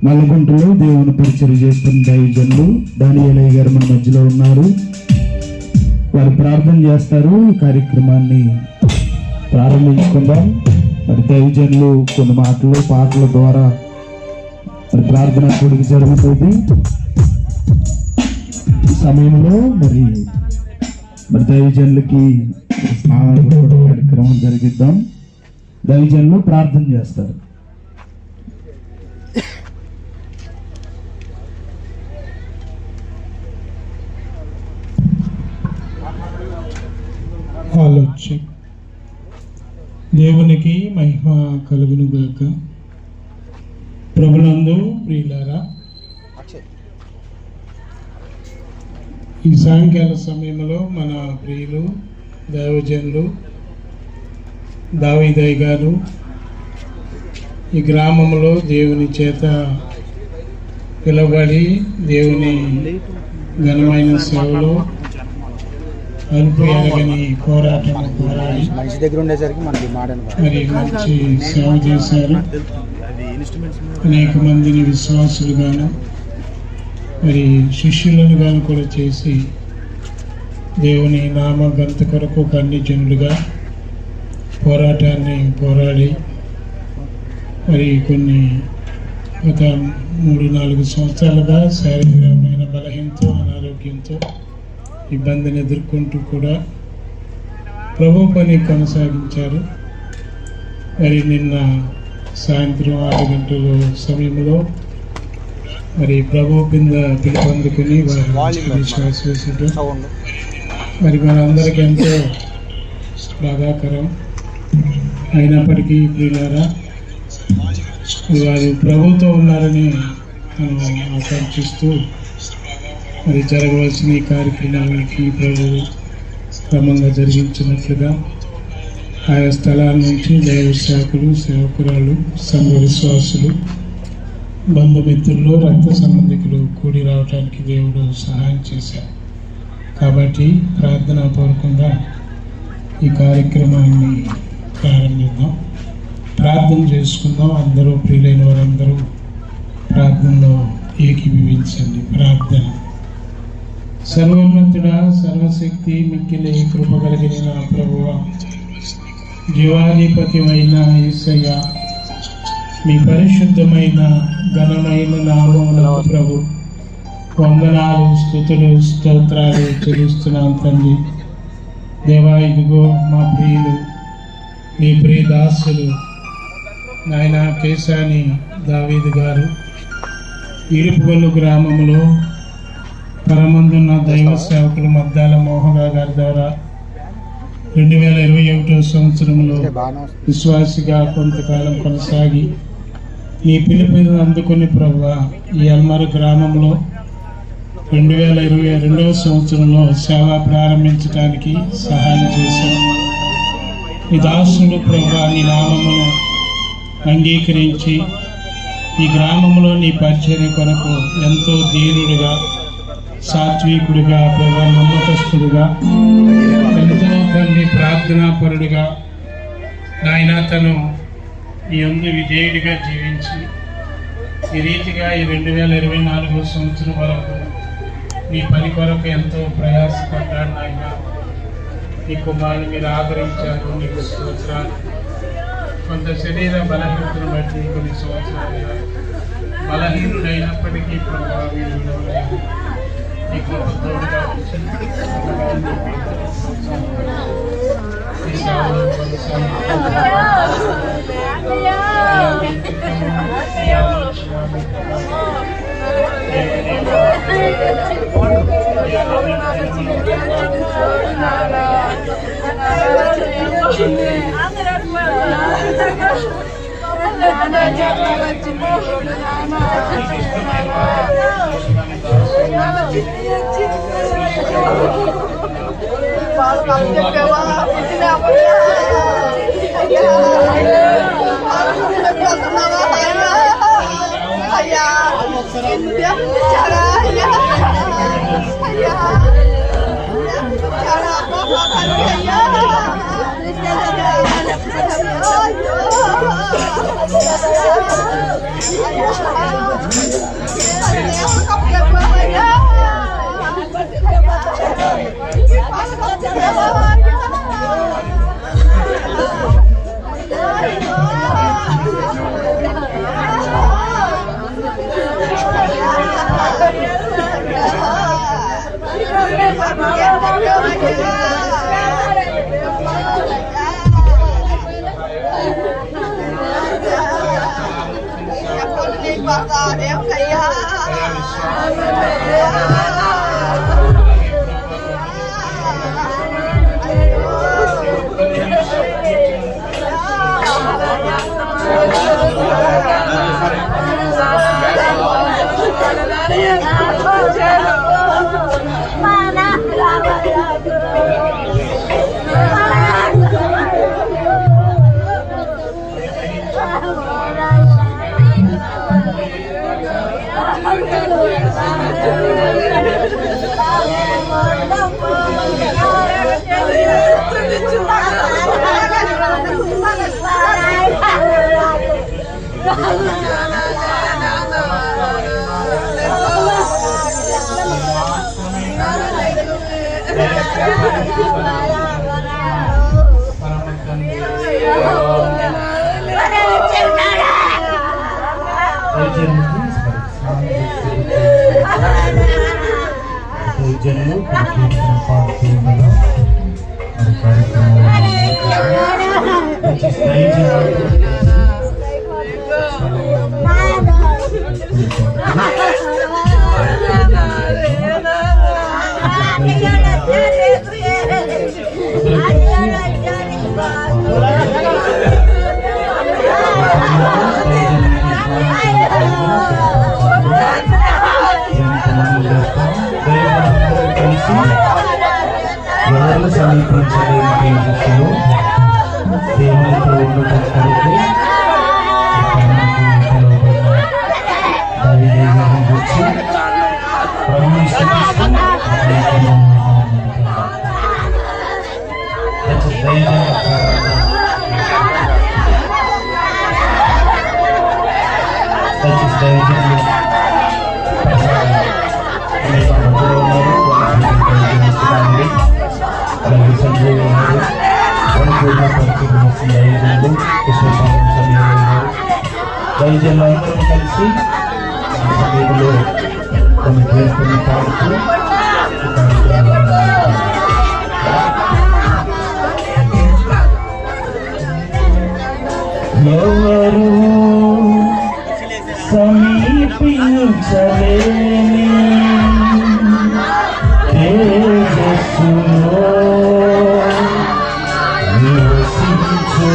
నల్లగుంటలో దేవుని పరిచయం చేస్తున్న దైవజనులు దానియేలయ్య గారు మన మధ్యలో ఉన్నారు. వారు ప్రార్థన చేస్తారు. ఈ కార్యక్రమాన్ని ప్రారంభించుకుందాం. మరి దైవజనులు కొన్ని మాటలు పాటల ద్వారా మరి ప్రార్థన కూడిక జరుగుతుంది. ఈ సమయంలో మరి దైవజనులకి కార్యక్రమం జరిగిద్దాం. దైవజనులు ప్రార్థన చేస్తారు. దేవునికి మహిమ కలుగును గాక. ప్రభునందు ప్రియులారా, ఈ సాయంకాల సమయంలో మన ప్రియులు దైవజనులు దావీదయ్య గారు ఈ గ్రామంలో దేవుని చేత పిలువబడి దేవుని ఘనమైన సేవలో అల్పు ఎరగని పోరాటం పోరాడి మరి మంచి సేవ చేశారు. అనేక మందిని విశ్వాసులుగాను మరి శిష్యులను కూడా చేసి దేవుని నామ గంత కొరకు అన్ని జనులుగా పోరాటాన్ని పోరాడి మరి కొన్ని గత 3-4 సంవత్సరాలుగా శారీరకమైన బలహీనతో అనారోగ్యంతో ఇబ్బందిని ఎదుర్కొంటూ కూడా ప్రభు పని కొనసాగించారు. మరి నిన్న సాయంత్రం 6 గంటల సమయంలో మరి ప్రభు కింద పిలుపు అందుకుని శ్వాస వేసారు. మరి మనందరికీ ఎంతో బాధాకరం. అయినప్పటికీ ప్రియులారా, వారు ప్రభుతో ఉన్నారని మనం ఆకాంక్షిస్తూ మరి జరగవలసిన ఈ కార్యక్రమానికి ప్రభు క్రమంగా జరిగించినట్లుగా ఆయా స్థలాల నుంచి దైవ సేవకులు సేవకురాలు సంఘ విశ్వాసులు బంధుమిత్రులు రక్త సంబంధికులు కూడి రావడానికి దేవుడు సహాయం చేశారు. కాబట్టి ప్రార్థనాపూర్వకంగా ఈ కార్యక్రమాన్ని ప్రారంభిద్దాం. ప్రార్థన చేసుకుందాం. అందరూ ప్రియులైన వారందరూ ప్రార్థనలో ఏకీభవించండి. ప్రార్థన. సర్వోన్నతుడా, సర్వశక్తి మిక్కిలి కృప కలిగిన నా ప్రభువా, జీవాధిపతిమైన యేసయ్య, మీ పరిశుద్ధమైన ఘనమైన నామమునకు ప్రభు వందనాలు స్తుతులు స్తోత్రాలు చెల్లిస్తున్నాం తండ్రి. దేవా, ఇదిగో మా ప్రియులు మీ ప్రియ దాసులు నాయన కేశాని దావీదు గారు ఇరుపుగల్లు గ్రామంలో పరమందున్న దైవ సేవకులు మద్దాల మోహన్ గారి ద్వారా 2021 సంవత్సరంలో విశ్వాసిగా కొంతకాలం కొనసాగి నీ పిలుపుని అందుకుని ప్రభువా ఈ అల్మరు గ్రామంలో 2022 సంవత్సరంలో సేవ ప్రారంభించడానికి సహాయం చేశారు. ఈ దాసుడు ప్రభువా నీ నామమును అంగీకరించి ఈ గ్రామంలో నీ పరిచర్య కొరకు ఎంతో దీనుడిగా సాత్వికుడిగా ప్రభు నమ్మకస్తుడుగా ఎంతో తండ్రి ప్రార్థనాపరుడిగా నాయన తను ఈ యందు విధేయుడిగా జీవించి ఈ రీతిగా ఈ 2024 సంవత్సరం వరకు మీ పని కొరకు ఎంతో ప్రయాసపడ్డాడు. నాయన ఈ కుమారుని మీరు ఆదరించారు. నీకు సంవత్సరాలు కొంత శరీర బలహీనతను బట్టి కొన్ని సంవత్సరాలుగా బలహీనుడైనప్పటికీ ప్రభావం ఈ కృప తోడుగా జన్లు పాడుతూ ఉండగా మరి ఎవరు సమీపించలేని తేజస్సులో దేవునితో ఉండటం కొరకు వచ్చి దైవజనులందరూ కలిసి సమయంలో కొన్ని కీర్తనలు పాడుతూ ఎవరు సమీపించలేని తేజస్సులో నివసించు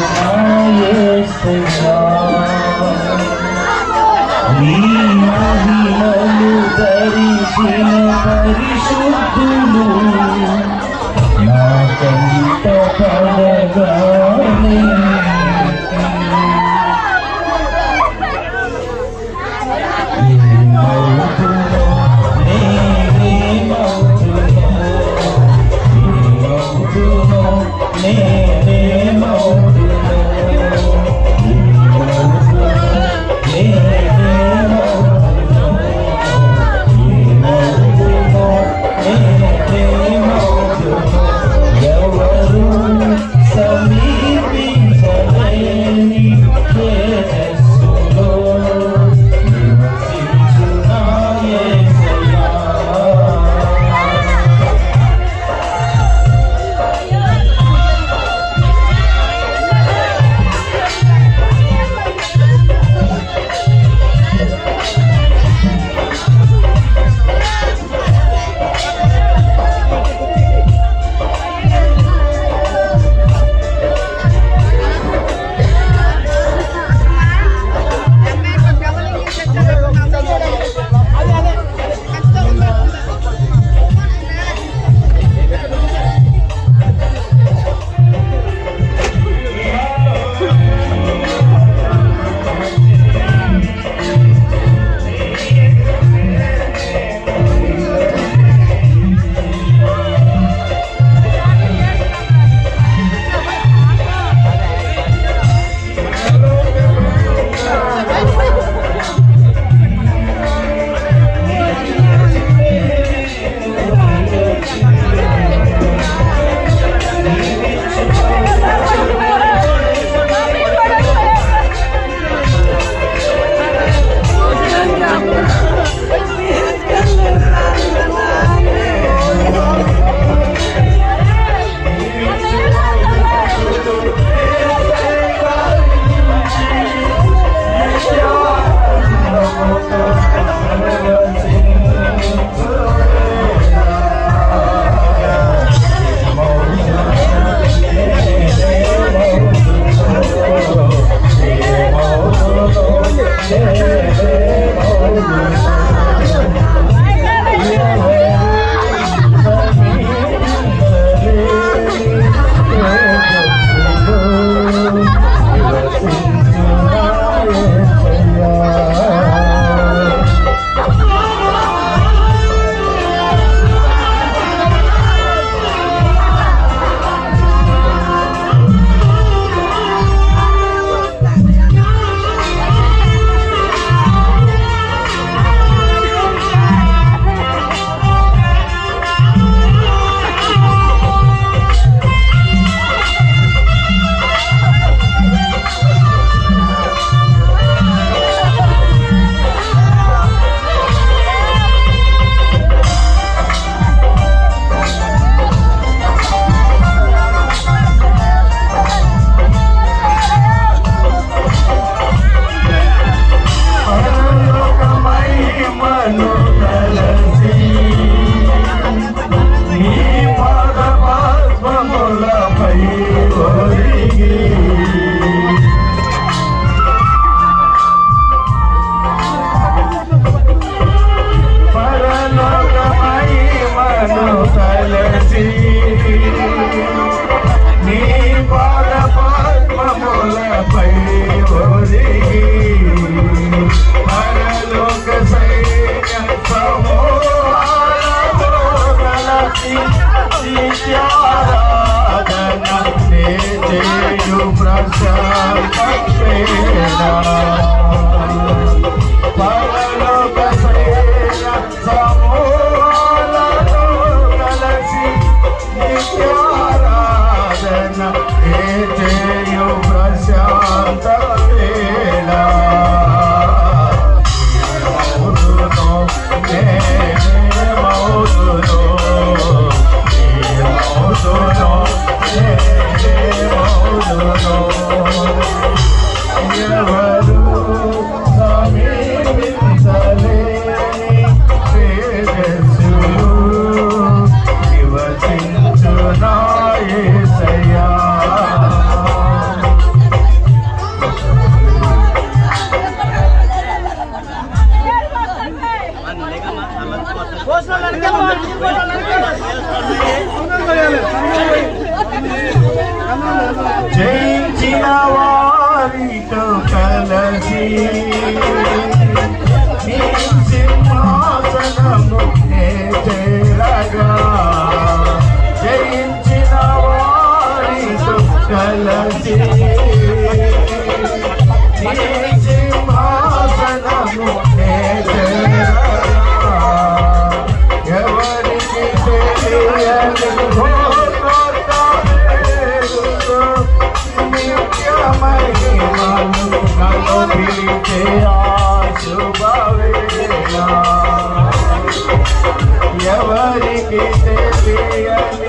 యేసయ్యా, నీ మహిమలు ధరించిన పరిశుద్ధులు నాకంట పడగానే ఎవరు సమీపించ జయించిన వారితో కలసి నీ సింహాసనము చేరగా జయించిన వారితో కలిసి నీ సింహాసనము చేరగా ఎవరికి తెలియని ఎవరికి తెలియని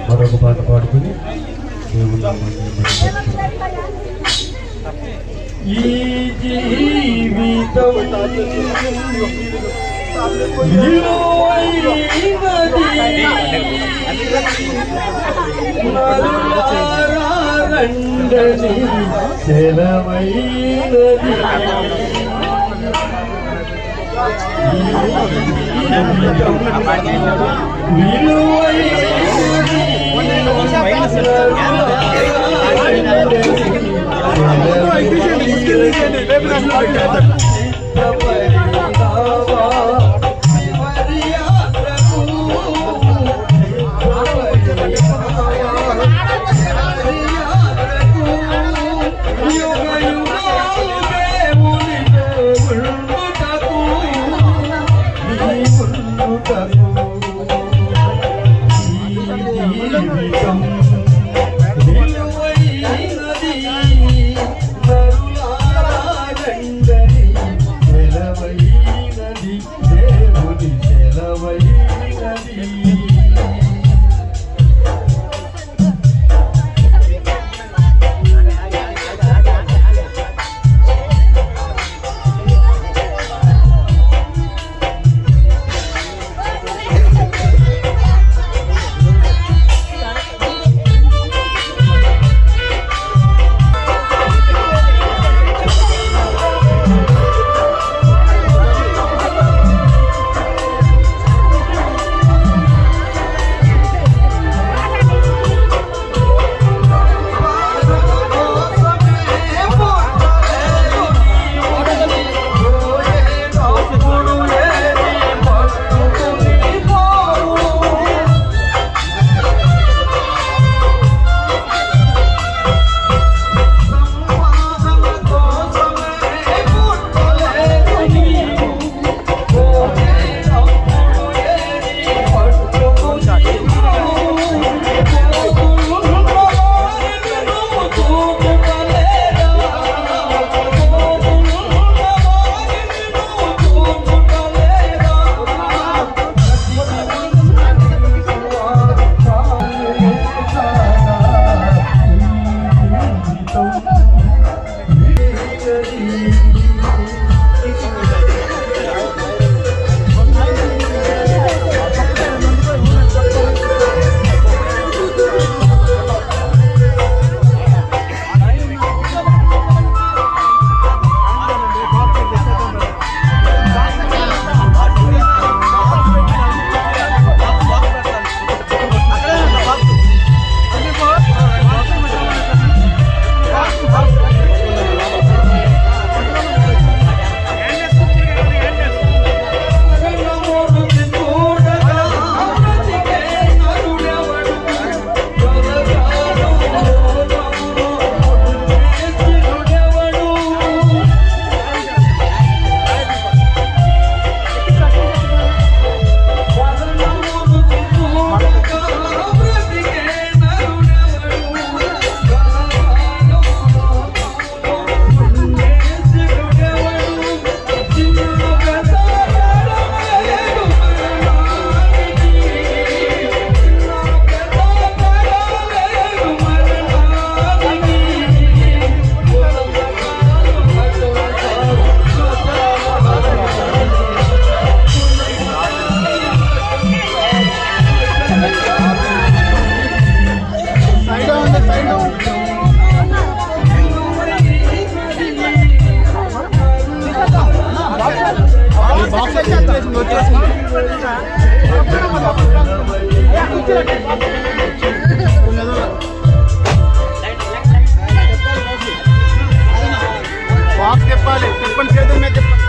మరొక పాట పాడుకుని దేవుని నామాన్ని ఈ జీవితం రండని సెలవైనది చెప్పండి చేతుల మీద చెప్పండి.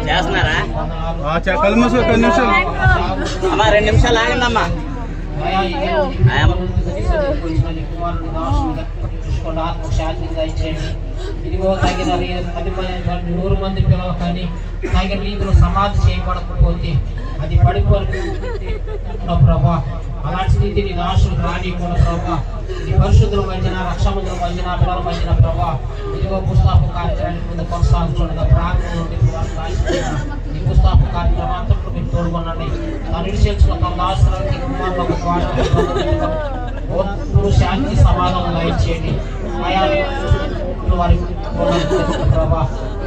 చేస్తున్నారా? కళ్ళు మూసుకో, 2 నిమిషాలు అమ్మా, 2 నిమిషాలు ఆగండి అమ్మా. ఇదిగో తగిన 100 మంది పిల్లలు కానీ తగిన రీతిలో సమాధి చేయబడకపోతే అది పడిపోయి ప్రభా, అలాంటి స్థితిని నాశనం రానికుండా ప్రభా, ఈ పరిశుద్ధుల మధ్యన రక్షముల మధ్యన పిల్లల మధ్యన ప్రభా, ఇదిగో పుస్తక కార్యక్రమాన్ని ముందు కొనసాగుతుండగా ప్రారంభం నుండి ఈ పుస్తక కార్యక్రమం అంతట్లో మీరు తోడుకొనండి. తను విడిచేర్చుకున్న తమ దాసులకి కుమారులకు శాంతి సమాధానం దయచేయండి. ఆయా వారికి ప్రభా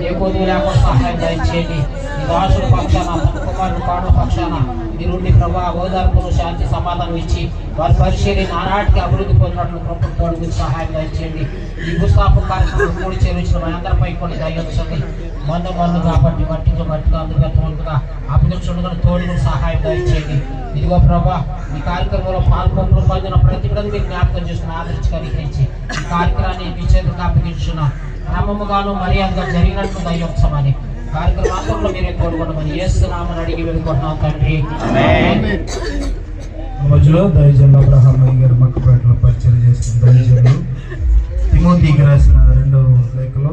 ఏ కొద్ది లేకుండా సహాయం దయచేయండి. ఈ దాసుల పక్షాన కుమారుడు పాటల పక్షాన మీరుండి ప్రభా ఓదార్పును శాంతి సమాధానం ఇచ్చి వారి పరిశీలి నానాటికి అభివృద్ధి పొందినట్లు ప్రభుత్వం మీరు సహాయం దయచేయండి. ఈ భూస్థాపన కార్యక్రమం కూడి చేరించిన మనందరిపై కొన్ని దయచండి. మందు కాబట్టి మట్టితో మట్టిగా అందుగా అభివృద్ధి తోడుకు సహాయం దయచేయండి. ఇదిగో ప్రభా, ఈ కార్యక్రమంలో పాల్గొనడం పొందిన ప్రతి కూడా మీరు జ్ఞాపకం చేసుకుని ఆదరించి కనికరించి ఈ కార్యక్రమాన్ని మీ చేతులకు అప్పగించున్న క్రమముగాను మర్యాదగా జరిగినట్లు దయవచ్చమని కార్యక్రమాంతంలో మీరే కోరుకోవడమని యేసునామమున అడిగి వేడుకుంటున్నాం తండ్రి. మధ్యలో దైవజనులు అబ్రహామయ్య గారు మక్కపేటలో పరిచయం చేస్తున్న దైవజనులు తిమోతికి రాసిన 2వ లేఖలో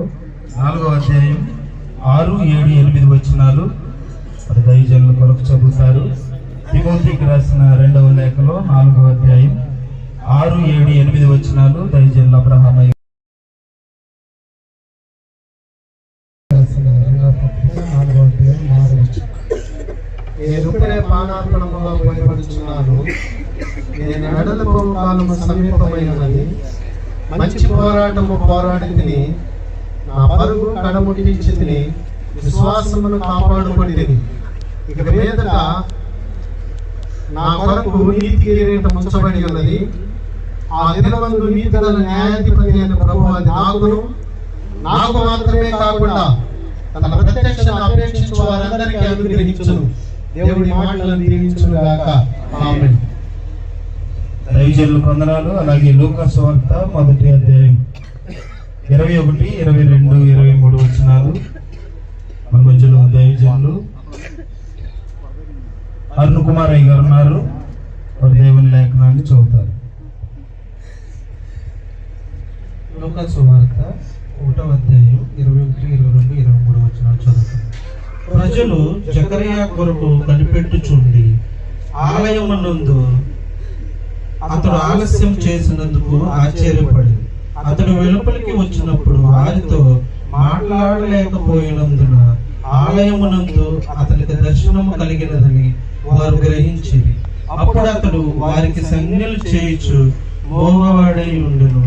4వ అధ్యాయం 6, 7, 8 వచనాలు అది దైవజనుల కొరకు చదువుతారు. తిమోతికి రాసిన 2వ లేఖలో 4వ అధ్యాయం 6, 7, 8 వచనాలు దైవజనులు అబ్రహామయ్య ఎరుపడే పానార్పణముగా పోయబడుచున్నాను. నేను వెడలపు కాలము సమీపమైనది. మంచి పోరాటము పోరాడి తిని, నా పరుగు కడముట్టించి తిని, విశ్వాసమును కాపాడుకొని ఇక మీదట నా కొరకు నీతి కిరీటం ఉంచబడి ఉన్నది. ఆ దినమందు నీతి గల న్యాయాధిపతి అయిన ప్రభువు అది నాకు మాత్రమే కాకుండా తన ప్రత్యక్షను అపేక్షించు వారందరికీ అనుగ్రహించును. దేవుడి మాటలను దీవించును గాక. ఆమేన్. దైవజనుల వందనాలు. అలాగే లూకాసు సువార్త 1వ అధ్యాయం 21, 22, 23 వచనాలు మన మధ్యలో దైవజనులు అరుణ్ కుమార్ అయ్య గారు ఉన్నారు. వారు దేవుని లేఖనాన్ని చదువుతారు. లూకాసు సువార్త 1వ అధ్యాయం 21, 22, 23 వచనాలు చదువుతారు. ప్రజలు జకరియా కొరకు కనిపెట్టుచుండి ఆలయమునందు అతడు ఆలస్యం చేసినందుకు ఆశ్చర్యపడి అతడు వెలుపలికి వచ్చినప్పుడు వారితో మాట్లాడలేకపోయినందున ఆలయమునందు అతనికి దర్శనము కలిగినదని వారు గ్రహించిరి. అప్పుడు అతడు వారికి సంజ్ఞలు చేయుచు మోగవాడై ఉండెను.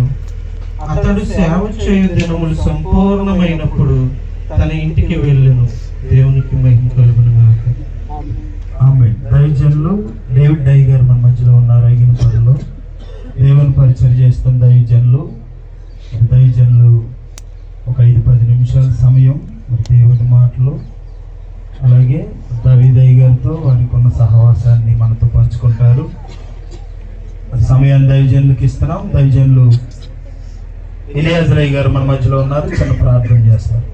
అతడు సేవ చేయు దినములు సంపూర్ణమైనప్పుడు తన ఇంటికి వెళ్ళెను. దేవునికి మహిమ కలుగును గాక. ఆమేన్. దైవజనులు డేవిడ్ డై గారు మన మధ్యలో ఉన్నారు. ఐగిన పనులు దేవుని పరిచయం చేస్తున్న దైవజనులు ఒక 5-10 నిమిషాల సమయం మరి దేవుని మాటలు, అలాగే దావీదయ్య గారితో వారికి ఉన్న సహవాసాన్ని మనతో పంచుకుంటారు. సమయాన్ని దైవజనులకు ఇస్తున్నాం. దైవజనులు ఎలియాజరయ్య గారు మన మధ్యలో ఉన్నారు. చిన్న ప్రార్థన చేస్తారు.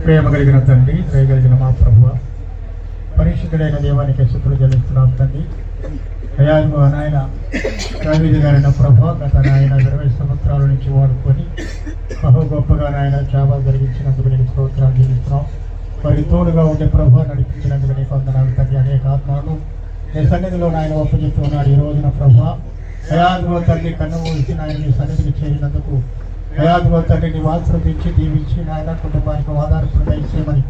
ప్రేమ కలిగిన తండ్రి, దయగలిగిన మా ప్రభువ, పరిశుద్ధుడైన దేవానికి స్తుతులు చెల్లిస్తున్నాం తండ్రి. అయాను నాయన దావీదు గారైన ప్రభు గత నాయన 20 సంవత్సరాల నుంచి వాడుకొని బహు గొప్పగా నాయన సేవ జరిగించినందుకు నీకు స్తోత్రాలు చెల్లిస్తున్నాం. మరి తోడుగా ఉండే ప్రభు నడిపించినందుకు నీకు వందనాలు తండ్రి. అనేక ఆత్మలను నీ సన్నిధిలో నాయన ఒప్పచెప్తున్నాడు. ఈ రోజున ప్రభు అయాను తండ్రి కన్ను మూసి నాయన నీ సన్నిధికి చేరినందుకు అయాను తండ్రిని ఆశీర్వదించి దీవించి నాయన కుటుంబానికి ఆధారపడి దయచేయమని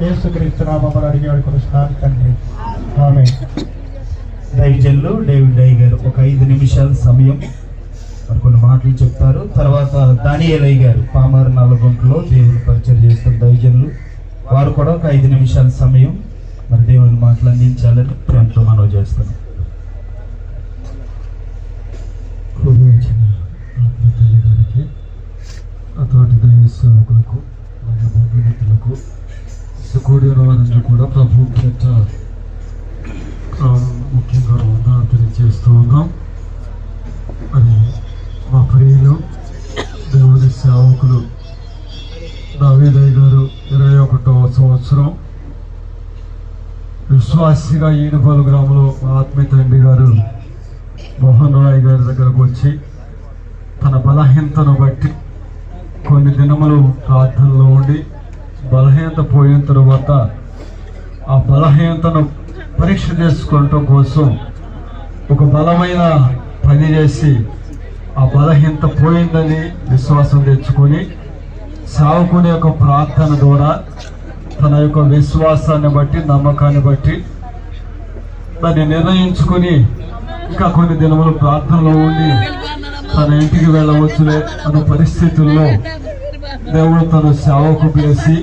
యేసుక్రీస్తు నామములో అడిగి వేడుకొనుచున్నాను తండ్రి. ఆమేన్. దైవజనులు డేవిడ్ డై గారు ఒక 5 నిమిషాల సమయం మరి కొన్ని మాటలు చెప్తారు. తర్వాత దానియేలయ్య గారు పామారు నల్లగుంటలో దేవుని పరిచయం చేస్తున్న దైవజనులు, వారు కూడా ఒక 5 నిమిషాల సమయం మరి దేవుని మాటలు అందించాలని ప్రేమతో మనవి చేస్తున్నాం. ఆత్మతల్లి గారికి, అతోటి దైవ సేవకులకు, అలాగే బంధుమిత్రులకు, కూడిన వారిని కూడా ప్రభు పేట ముఖ్యంగా వందనాలు తెలియజేస్తూ ఉన్నాం. అది మా ప్రియులు దేవుని సేవకులు దావీదయ్య గారు 21వ సంవత్సరం విశ్వాసిగా ఈడుపాలు గ్రామంలో మా ఆత్మీయ తండ్రి గారు మోహన్ రాయ్ గారి దగ్గరకు వచ్చి తన బలహీనతను బట్టి కొన్ని దినములు ప్రార్థనలో ఉండి బలహీనత పోయిన తరువాత ఆ బలహీనతను పరీక్ష చేసుకోవటం కోసం ఒక బలమైన పని చేసి ఆ బలహీనత పోయిందని విశ్వాసం తెచ్చుకొని సావుకునే యొక్క ప్రార్థన ద్వారా తన యొక్క విశ్వాసాన్ని బట్టి, నమ్మకాన్ని బట్టి దాన్ని నిర్ణయించుకొని ఇంకా కొన్ని దినములు ప్రార్థనలో ఉండి తన ఇంటికి వెళ్ళవచ్చులే అనే పరిస్థితుల్లో దేవుడు తన సేవకు పిలిచి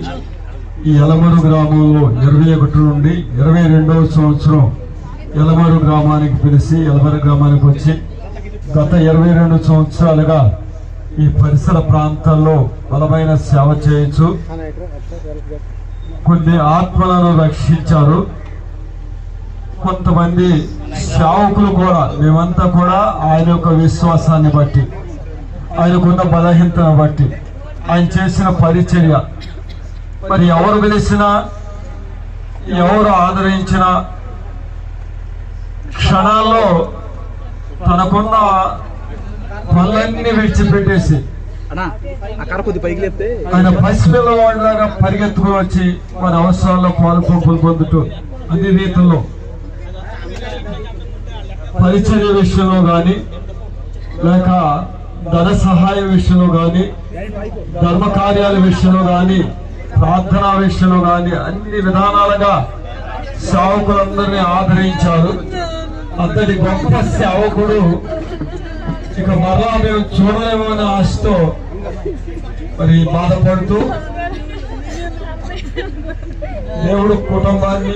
ఈ ఎలమరు గ్రామంలో 21 నుండి 22వ సంవత్సరం ఎలమరు గ్రామానికి పిలిచి ఎలమరు గ్రామానికి వచ్చి గత 22 సంవత్సరాలుగా ఈ పరిసర ప్రాంతాల్లో బలమైన సేవ చేయొచ్చు. కొన్ని ఆత్మలను రక్షించారు. కొంతమంది సేవకులు కూడా, మేమంతా కూడా ఆయన యొక్క విశ్వాసాన్ని బట్టి, ఆయనకున్న బలహీనతను బట్టి, ఆయన చేసిన పరిచర్య, మరి ఎవరు పిలిచినా ఎవరు ఆదరించినా క్షణాల్లో తనకున్న పనులన్నీ విడిచిపెట్టేసి ఆయన పసిపిల్లవాడిలాగా పరిగెత్తుకుని వచ్చి మన అవసరాల్లో పాలుపంపులు పొందుతూ అన్ని రీతుల్లో పరిచర్య విషయంలో కానీ, లేక ధన సహాయం విషయంలో కానీ, ధర్మ కార్యాల విషయంలో కానీ, ప్రార్థనా విషయంలో కానీ అన్ని విధానాలుగా సేవకులందరినీ ఆదరించారు. అంతటి గొప్ప సేవకుడు ఇక మరలా మేము చూడలేమనే ఆశతో మరి బాధపడుతూ దేవుడు కుటుంబాన్ని,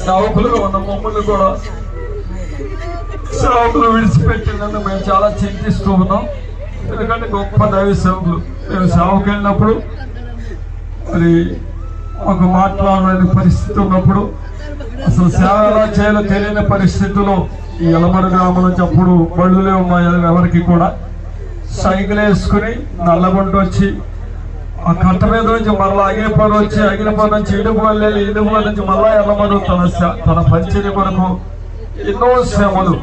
సేవకులుగా ఉన్న మమ్మల్ని కూడా సేవకులు విడిచిపెట్టినందుకు మేము చాలా చింతిస్తూ ఉన్నాం. ఎందుకంటే గొప్ప దైవ సేవకులు. మేము సేవకు వెళ్ళినప్పుడు మరి ఒక మాట్లాడలేని పరిస్థితి ఉన్నప్పుడు, అసలు సేవ ఎలా చేయాలో తెలియని పరిస్థితుల్లో ఈ ఎలమరు గ్రామం నుంచి అప్పుడు బళ్ళు లేవు మా ఎవరికి కూడా, సైకిల్ వేసుకుని నల్లగొండ వచ్చి ఆ కట్ట మీద నుంచి మరలా అగిలిపని వచ్చి, అగిలిపని నుంచి ఇడుపులు వెళ్ళి, ఇడుపుల నుంచి మళ్ళా ఎలమరు తన పరిచర్య కొరకు ఎన్నో శ్రమలు,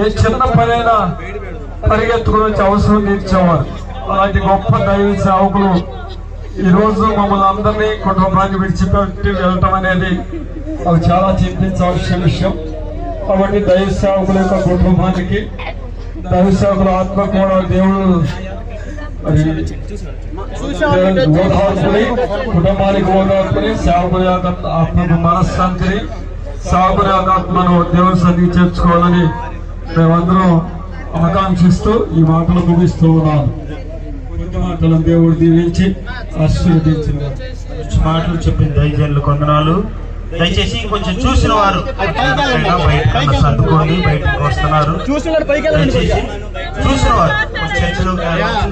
ఏ చిన్న పనైనా పరిగెత్తుకుని వచ్చి అవసరం తీర్చేవారు. అలాంటి గొప్ప దైవ సేవకులు ఈరోజు మమ్మల్ని అందరినీ కుటుంబాన్ని విడిచిపెట్టి వెళ్ళటం అనేది అవి చాలా చింతించాల్సిన విషయం. కాబట్టి దైవ సేవకుల యొక్క కుటుంబానికి, దైవ సేవకుల ఆత్మ కూడా దేవుడు మరి ఓదార్పుని, కుటుంబానికి ఓదార్పుని, సేవకుని యొక్క ఆత్మకు మనశ్శాంతిని, సేవకుని యొక్క ఆత్మను దేవుని సన్నిధి చేర్చుకోవాలని మేమందరం ఆకాంక్షిస్తూ ఈ మాటలు ముగిస్తూ ఉన్నాను. మాటలను దేవుడు దీవించి ఆశీర్వదించిన మాటలు చెప్పిన దైవజనులు కొందనాలు. దయచేసి కొంచెం చూసిన వారు బయట సర్దుకోండి, బయటకు వస్తున్నారు. దయచేసి చూసిన వారు చర్చలో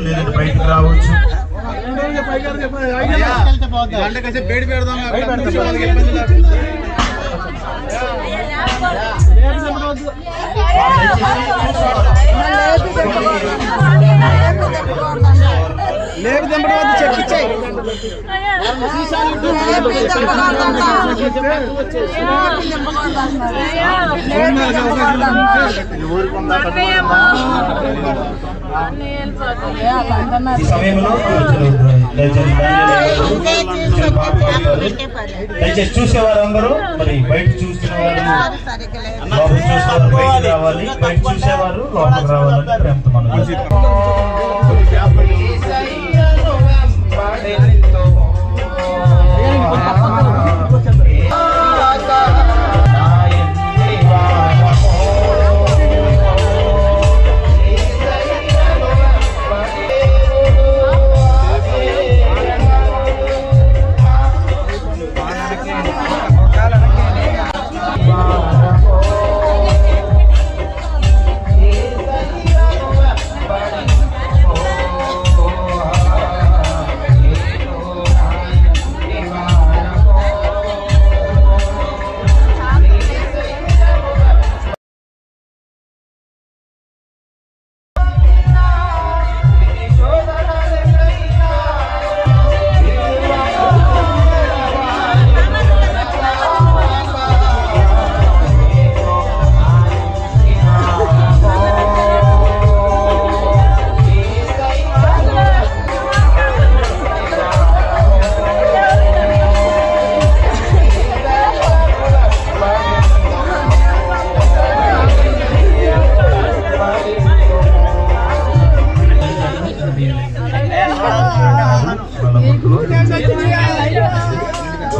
లేదంటే బయటకు రావచ్చు. లేపు దింపడం వద్ద చెక్కిచ్చాయి. ఈ సమయంలో దయచేసి చూసేవారందరూ మరి బయట చూసేవారు లోపల చూసేవారు బయటకు రావాలి, బయట చూసేవారు లోపలికి రావాలని ప్రేమతో మనం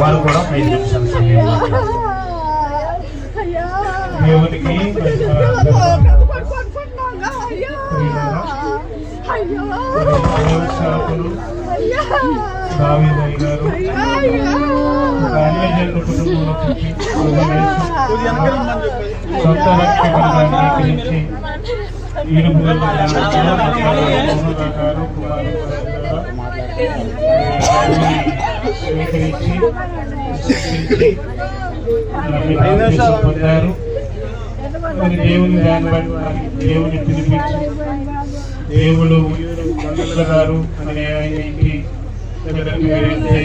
వారు కూడా 5 నిమిషాలు దేవునికి దావీదయ్య గారు అన్యజనుల కుటుంబంలో పుట్టి సొంత రక్షకుడిగా అంగీకరించి ఈడుపుగల స్వీకరించి పొందారు. దేవుని దాన్ని బట్టి దేవుని పిలిపించి దేవుడు గారు అనే ఆయన ఇంటి దగ్గరికి వెళ్తే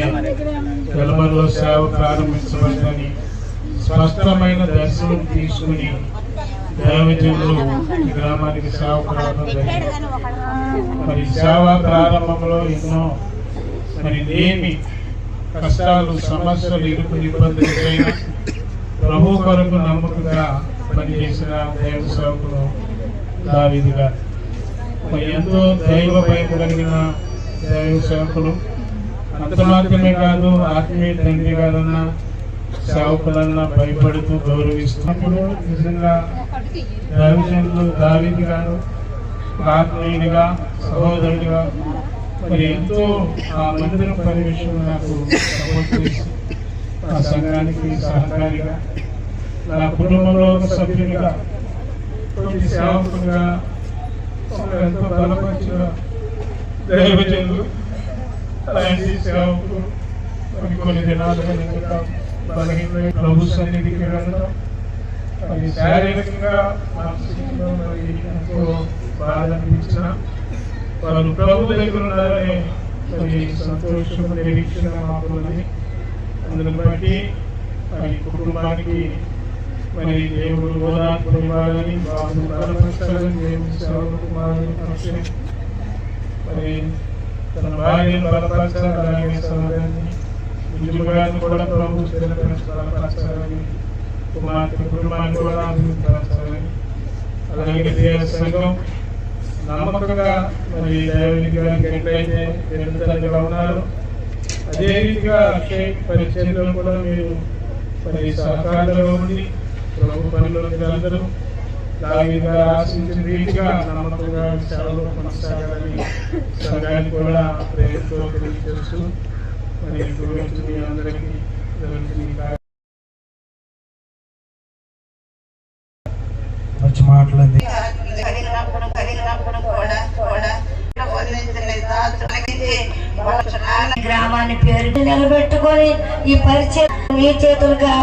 తెలమలో సేవ ప్రారంభించవద్దని స్పష్టమైన దర్శనం తీసుకుని దైవజనులు ఈ గ్రామానికి సేవకు రావడం జరిగింది. మరి సేవ ప్రారంభంలో ఎన్నో మరి లేని కష్టాలు, సమస్యలు, ఇరుకులు, ఇబ్బందులు ఎదురైనా ప్రభు కొరకు నమ్మకంగా పనిచేసిన దైవ సేవకులు దావీదు గారు. ఎంతో దైవ భయం కలిగిన దైవ సేవకులు. అంత మాత్రమే కాదు, ఆత్మీయ తండ్రి గారన్నా సేవకులన్నా భయపడుతూ గౌరవిస్తున్నప్పుడు నిజంగా దైవజనులు దావీదు గారు ఆత్మీయుడిగా, సహోదరుడిగా మరి ఎంతో ఆ మందిరం పని విషయంలో నాకు సపోర్ట్ చేసి ఆ సంఘానికి సహకారిగా, నా కుటుంబంలో ఒక సభ్యునిగా, తోటి సేవకులుగా ఎంతో బలపరిచిన దైవజనులు అలాంటి సేవకులు కొన్ని దినాలుగా ఇంకా బలహీన ప్రభు సన్నిధికి వెళ్ళడం అది శారీరకంగా, మానసికంగా మరి ఎంతో బాధ అనిపించిన వారు ప్రభు దగ్గర ఉన్నారనే మరి సంతోషం, నిరీక్షణ మాకున్నది. అందుని బట్టి మరి కుటుంబానికి మరి దేవుడు ఓదార్పు ఇవ్వాలని, బాబు బలపరచాలని దేవుని సేవకు మరి తన భార్యను బలపరచాలి, అలాగే సోదరుని నిజంగాన్ని కూడా ప్రభు బలపరచాలని, కుమార్తె కుటుంబాన్ని కూడా అభివృద్ధిపరచాలని, అలాగే దేవ సంఘం నమ్మకంగా మరి దైవనికి ఎట్లయితే తండ్రిగా ఉన్నారు అదే రీతిగా అక్షయ్ పరిచయంలో కూడా మీరు మరి సహకారంలో ఉండి ప్రభు పనిలోకి అందరూ దావీదు ఆశించిన రీతిగా నమ్మకంగా సేవలో కొనసాగాలని సంఘానికి కూడా ప్రేమతో తెలియజేస్తూ మరి మీ అందరికీ మంచి మాటలండి. గ్రామాన్ని పేరు నిలబెట్టుకొని ఈ పరిచయం మీ చేతులుగా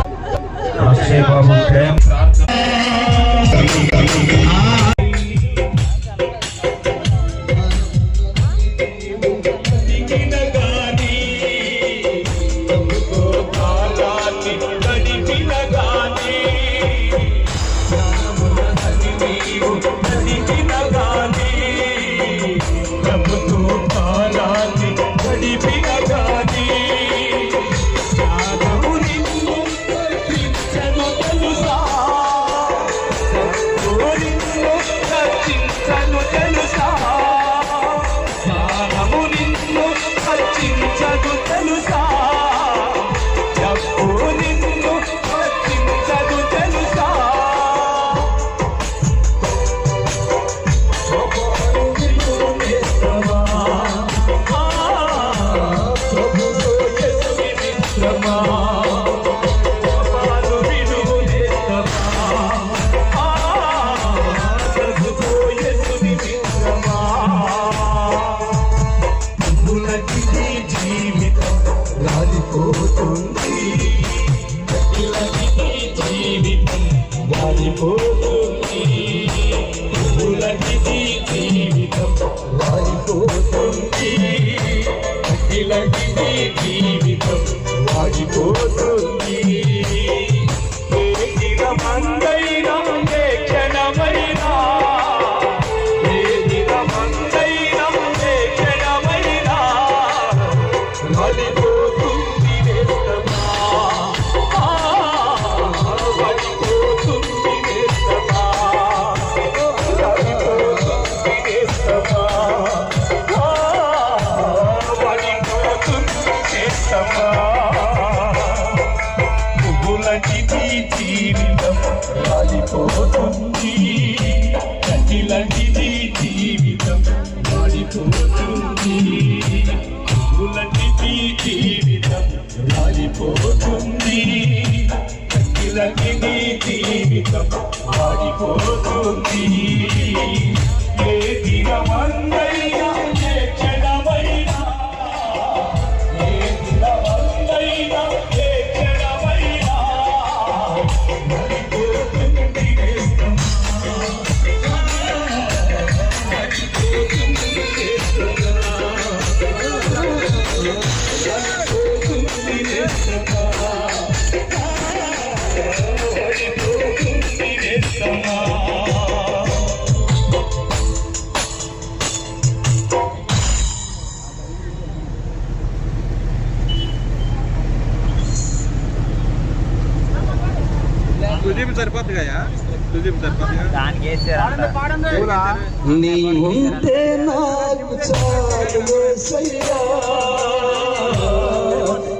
నీ ఉంటే నాకు చాలు యేసయ్యా,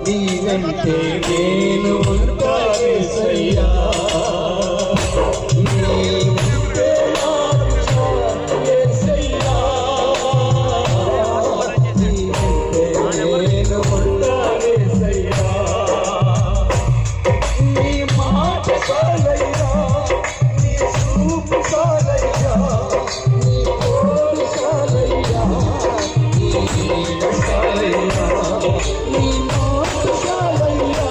నీ వెంటే నేను ఉంటా యేసయ్యా, నీ ఉంటే నాకు చాలు యేసయ్యా, నీ వెంటే నేను ఉంటా యేసయ్యా, నీ మాట చాలయ్యా, నీ చూపు చాలయ్యా, నీ తోడు చాలయ్యా, నీ నీడ చాలయ్యా, నీ మాట చాలయ్యా,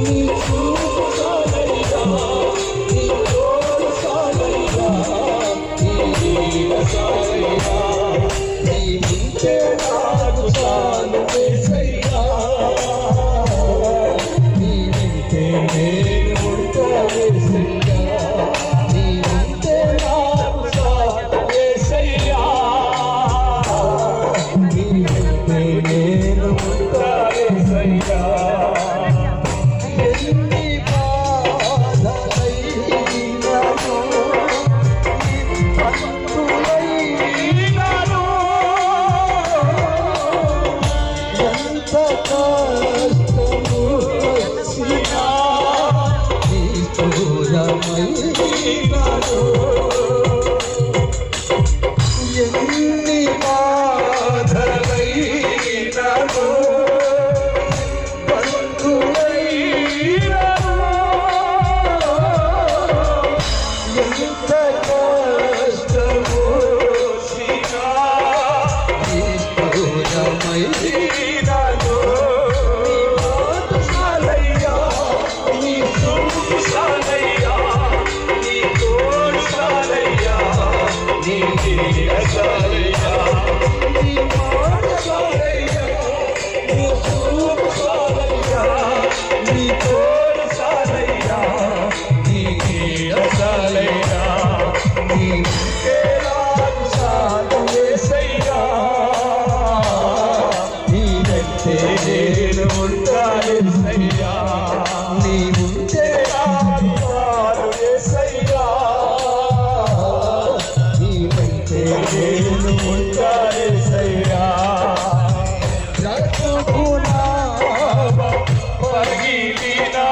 నీ చూపు చాలయ్యా, నీ తోడు చాలయ్యా, నీ నీడ చాలయ్యా, నీ ఉంటే నాకు చాలు యేసయ్యా, నీ వెంటే నేను ఉంటా యేసయ్యా, నీ ఉంటే నాకు చాలు యేసయ్యా, నీ వెంటే నేను ఉంటా యేసయ్యా. ఎన్ని బాధలైనను, ఎన్ని యేసయ్యా నీవుంటే నాకు చాలు యేసయ్యా నీవైతే నేను ఉంటా యేసయ్యా బ్రతుకునావా పగిలినా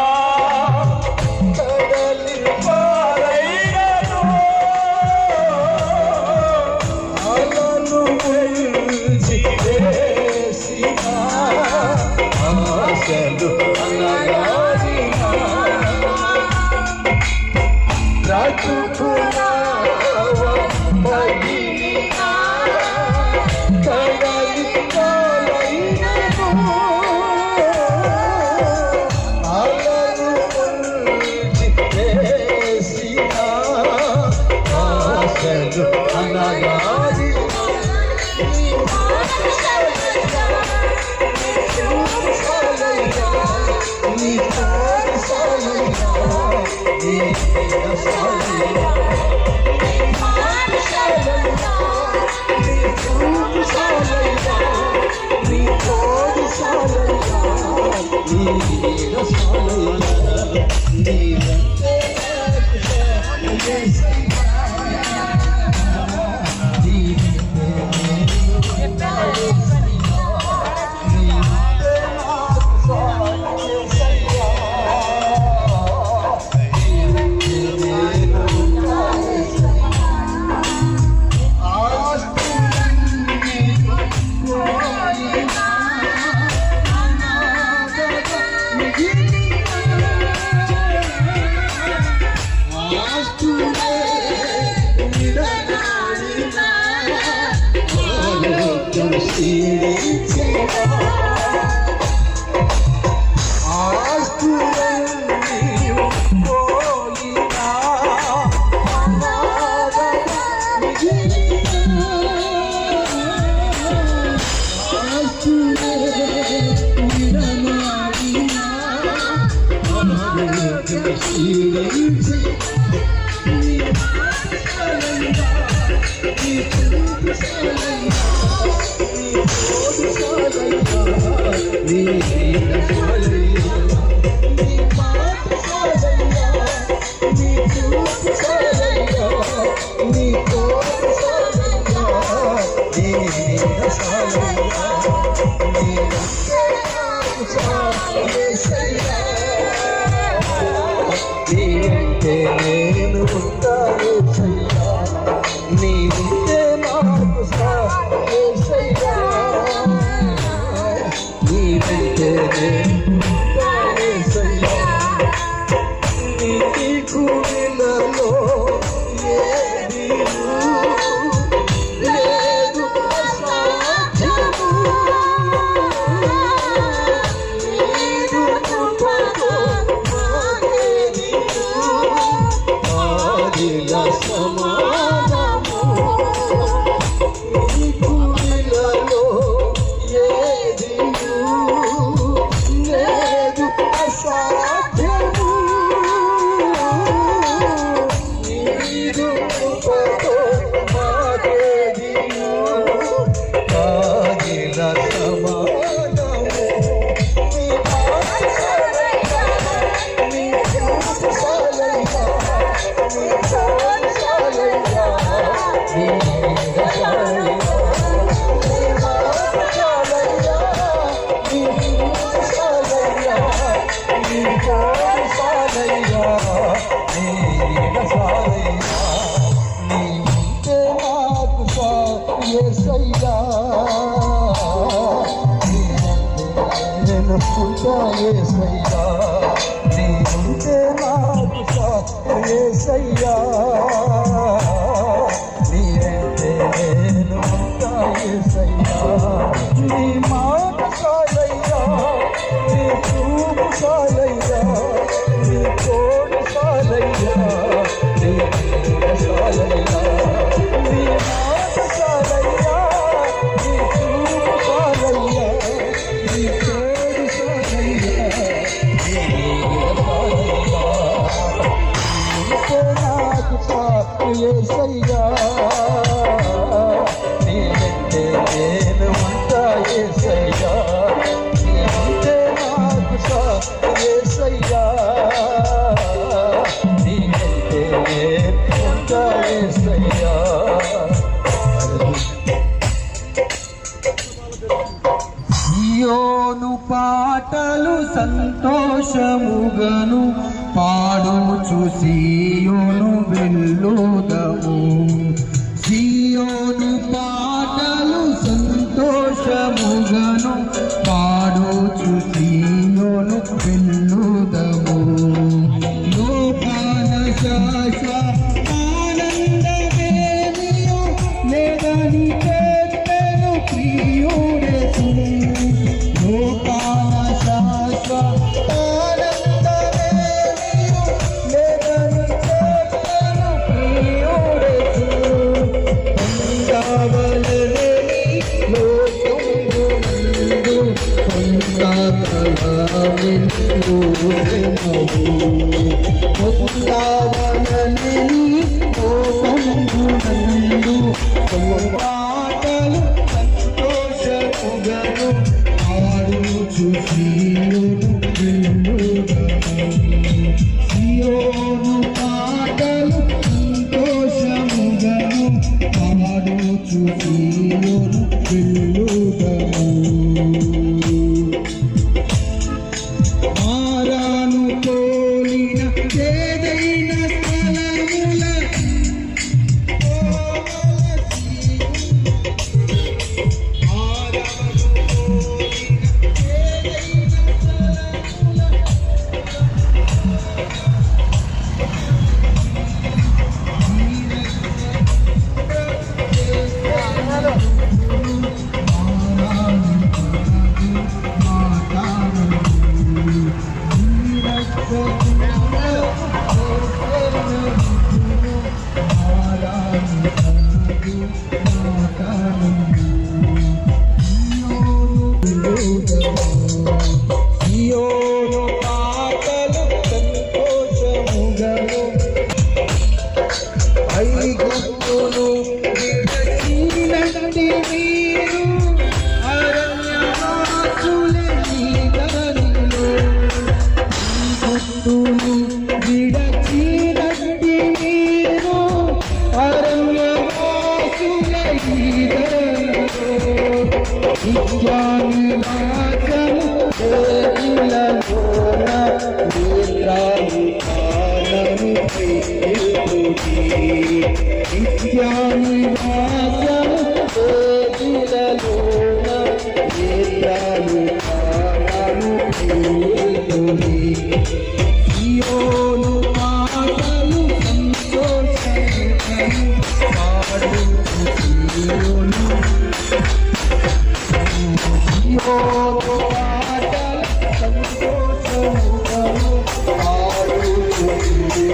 కడలి పాలైనను అలలు వెలిచి వేసినా ఆశలు అనగారినా బ్రతుకునావా పగిలినా కడలి పాలైనను అలలు వెలిచి వేసినా ఆశలు అనగారినా నేను ఉంటా యేసయ్యా నీవుంటే నాకు చాలు యేసయ్యా నీవైతే నేను ఉంటా యేసయ్యా నీకు విలలో ఏది లేదు అసాధ్యము నీదు కృపతో మాకేది ఆదిల సమానము నీకు విలలో ఏది లేదు అసాధ్యము నీదు కృపతో మాకేది ఆదిల సమానము నీ పాదశాలయ్యా నీ పాదశాలయ్యా నీ పాదశాలయ్యా నీ పాదశాలయ్యా నీ పాదశాలయ్యా నీ పాదశాలయ్యా నీ పాదశాలయ్యా నీ పాదశాలయ్యా నీవుంటే నాకు చాలు యేసయ్యా నేను ఉంటా యేసయ్యా నీవుంటే నాకు చాలు యేసయ్యా నీవైతే నేను ఉంటా యేసయ్యా నీ మాట చాలయ్యా నీ చూపు చాలయ్యా నీ తోడు చాలయ్యా నీ నీడ చాలయ్యా నీ మాట చాలయ్యా నీ చూపు చాలయ్యా నీ తోడు చాలయ్యా నీ నీడ చాలయ్యా నీవుంటే నాకు చాలు యేసయ్యా నీవైతే నేను ఉంటా యేసయ్యా నీవుంటే నాకు చాలు యేసయ్యా నీకంటే ఉంటా యేసయ్యా సియోను పాటలు సంతోషముగను పాడుచు సియోను వెళ్ళుదము సియోను పాటలు సంతోషముగను పాడుచు సియోను వెళ్ళుదము లోకాన శాశ్వత ఆనందమేమియో లేదని చెప్పెను ప్రియుడేసు లోకాన శాశ్వత ఆనందమేమియో లేదని చెప్పెను ప్రియుడేసు పొందవలెని లోకమునందు పొందవలెని లోకమునందు పాటలు సంతోషముగను ఆడుచు సియోను వెళ్ళుదము సియోను పాటలు సంతోషముగను ఆడుచు సియోను వెళ్ళుదము మారాను తోలిన ఏదైన స్థలముల సియోను పాటలు సంతోషముగను ఐగుప్తును విడచినట్టి మీరు అరణ్యవాసులే నీ దారిలో ఐగుప్తును విడచినట్టి మీరు అరణ్యవాసులే నీ దారిలో నిత్యానివాసము వేదిలలోన నేత్రాలు కానని ప్రియుడి నిత్యానివాసము వేదిలలోన నేత్రాలు కానని ప్రియుడి సియోను పాటలు సంతోషముగను పాడుచు సియోను సియోను పాటలు సంతోషముగను పాడుచు సియోను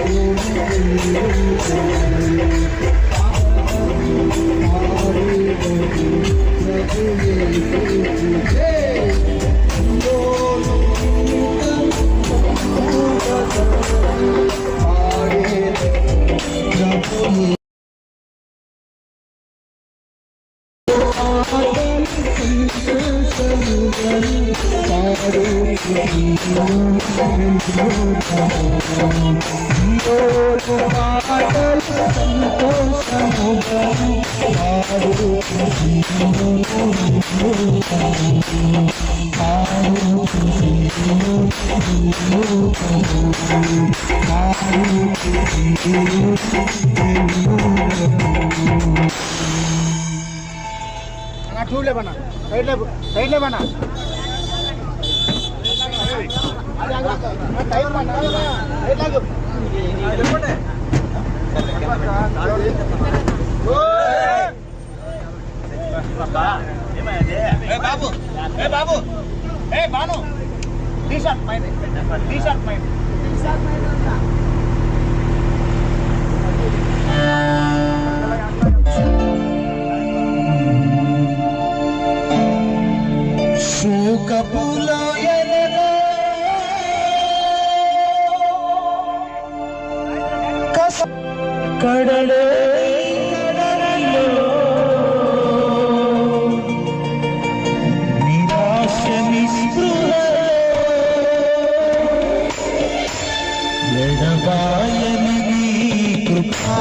చూడలే బన్నా సైడ్లే బన్నా బాబు ఏ బాను టీ-షర్ట్ మైండ్ శోకపులో కడలే కడలిలో నిరాశ నిస్పృహలో కృపా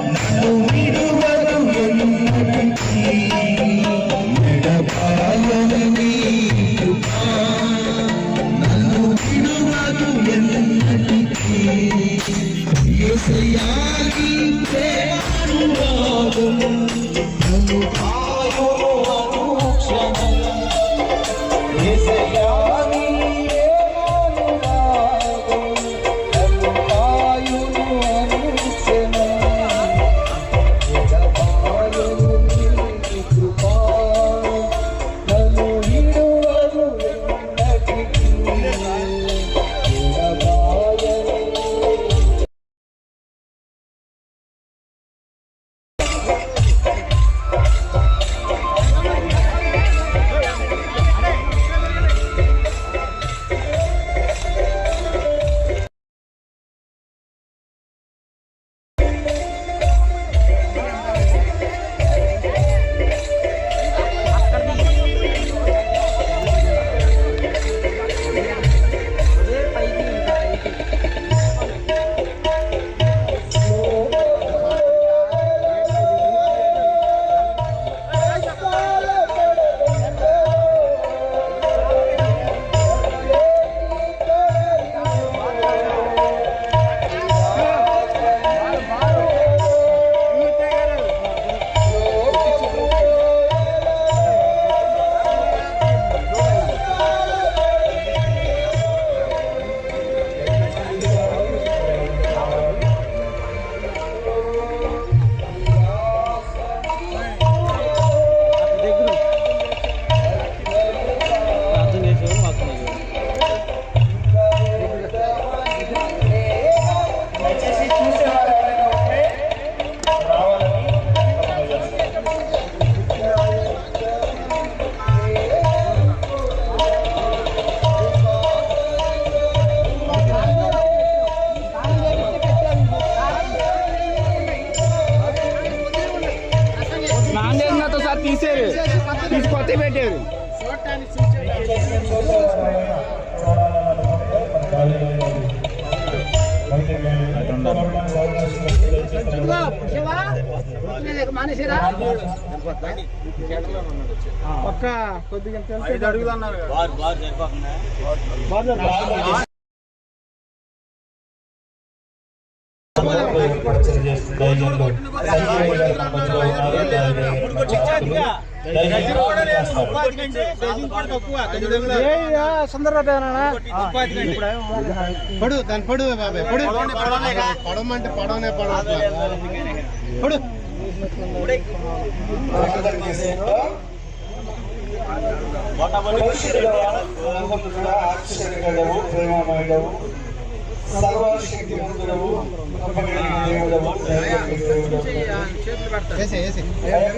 నన్ను విడువదు ఎన్నటికీ ఎడబాయని నీ కృపా నన్ను విడువదు ఎన్నటికీ యేసయ్యా నీ ప్రేమానురాగం నన్ను కాయును అనుక్షణం యేసయ్యా నీ ప్రేమానురాగం నన్ను కాయును అనుక్షణం ఎడబాయని నీ కృపా నన్ను విడువదు ఎన్నటికీ తీసుకొస్తే పెట్టారు పక్క కొద్దిగా 5 అడుగులు అన్నారు పడు దాని పడు బాబాయ్ పడమంటే పడవనే పడు సర్వశక్తిమంతుడవు దేవుడవు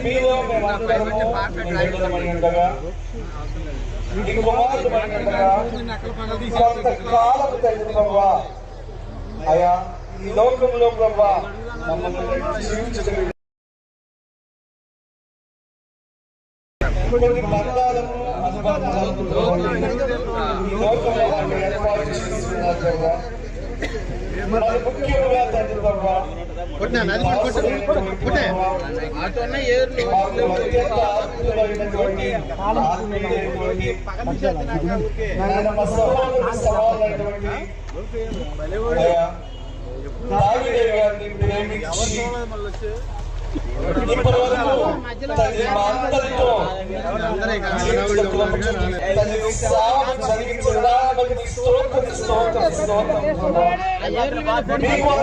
మీలో మేమందరమై ఉండగా నీ కుమారుడమై ఉండగా కొంతకాలము తండ్రి ప్రభువా అయా ఈ లోకంలో ప్రభువా మమ్మల్ని జీవించడం కొన్ని బంధాలను అనుబంధాలను ఈ లోకంలో ఏర్పాటు చేసుకున్నారు ప్రభువా మరి ముఖ్యంగా తండ్రి ప్రభువా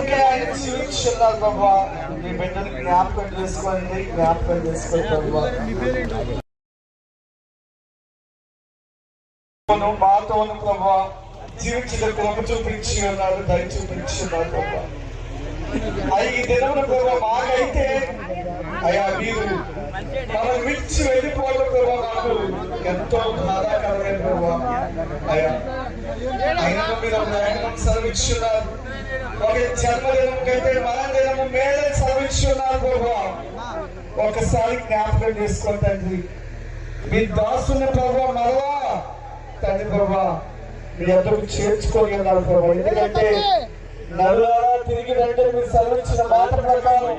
ప్రేమించి జ్ఞాపకం చేసుకోండి మాతోను ప్రభా జీవించడం కృప చూపించి ఉన్నారు దయ చూపించి ఉన్నారు ప్రభా ఈ దినమున ప్రభా మాకైతే అయ్యా మీరు మమ్మల్ని విడిచి వెళ్ళిపోవడం ప్రభా మాకు ఎంతో బాధాకరమైన ప్రభా అయ్యా అయినా మీరు సెలవిచ్చున్నారు ఒక జన్మదినం కంటే మన దినము మేళని సెలవిచ్చున్నారు ప్రభా ఒకసారి జ్ఞాపకం చేసుకోండి తండ్రి మీ దాసుని ప్రభా మరలా తండ్రి ప్రభా మీ అందరూ చేర్చుకొని ఉన్నారు ప్రభా ఎందుకంటే నరులారా తిరిగి రండి మీరు సెలవిచ్చిన మాట ప్రకారం,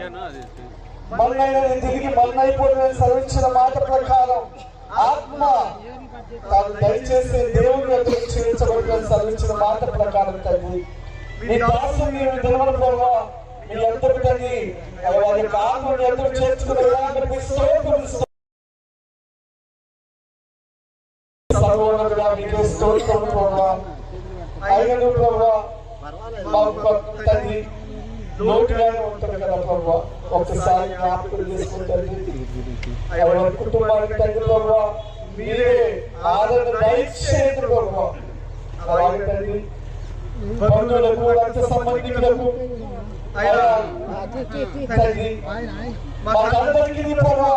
మన్నైనా తిరిగి మన్నైపోయిన సెలవిచ్చిన మాట ప్రకారం ఆత్మ తాను దయచేసి దేవుని యొక్క క్షమించబడుతున్న సెలవిచ్చిన మాట ప్రకారం తండ్రి మీ దాసు మీరు దినముల ప్రభావ మీ ఎంతటి తండ్రి వారి యొక్క ఆత్మను ఎంతటి చేర్చుకుని వెళ్ళాలని సర్వోన్నతుడా మీకే స్తోత్రం ప్రభావ. అయినను ప్రభావ మాకు తండ్రి లోటుగానే ఉంటుంది కదా ప్రభావ, ఒక్కసారి జ్ఞాపకం చేసుకుంటుంది ఎవరి కుటుంబానికి తండ్రి ప్రభావ మీరే ఆదరణ దయచేయండి ప్రభావ. అలాగే తండ్రి బంధువులకు రక్త సంబంధికులకు తండ్రి మాకందరికీ ప్రభావ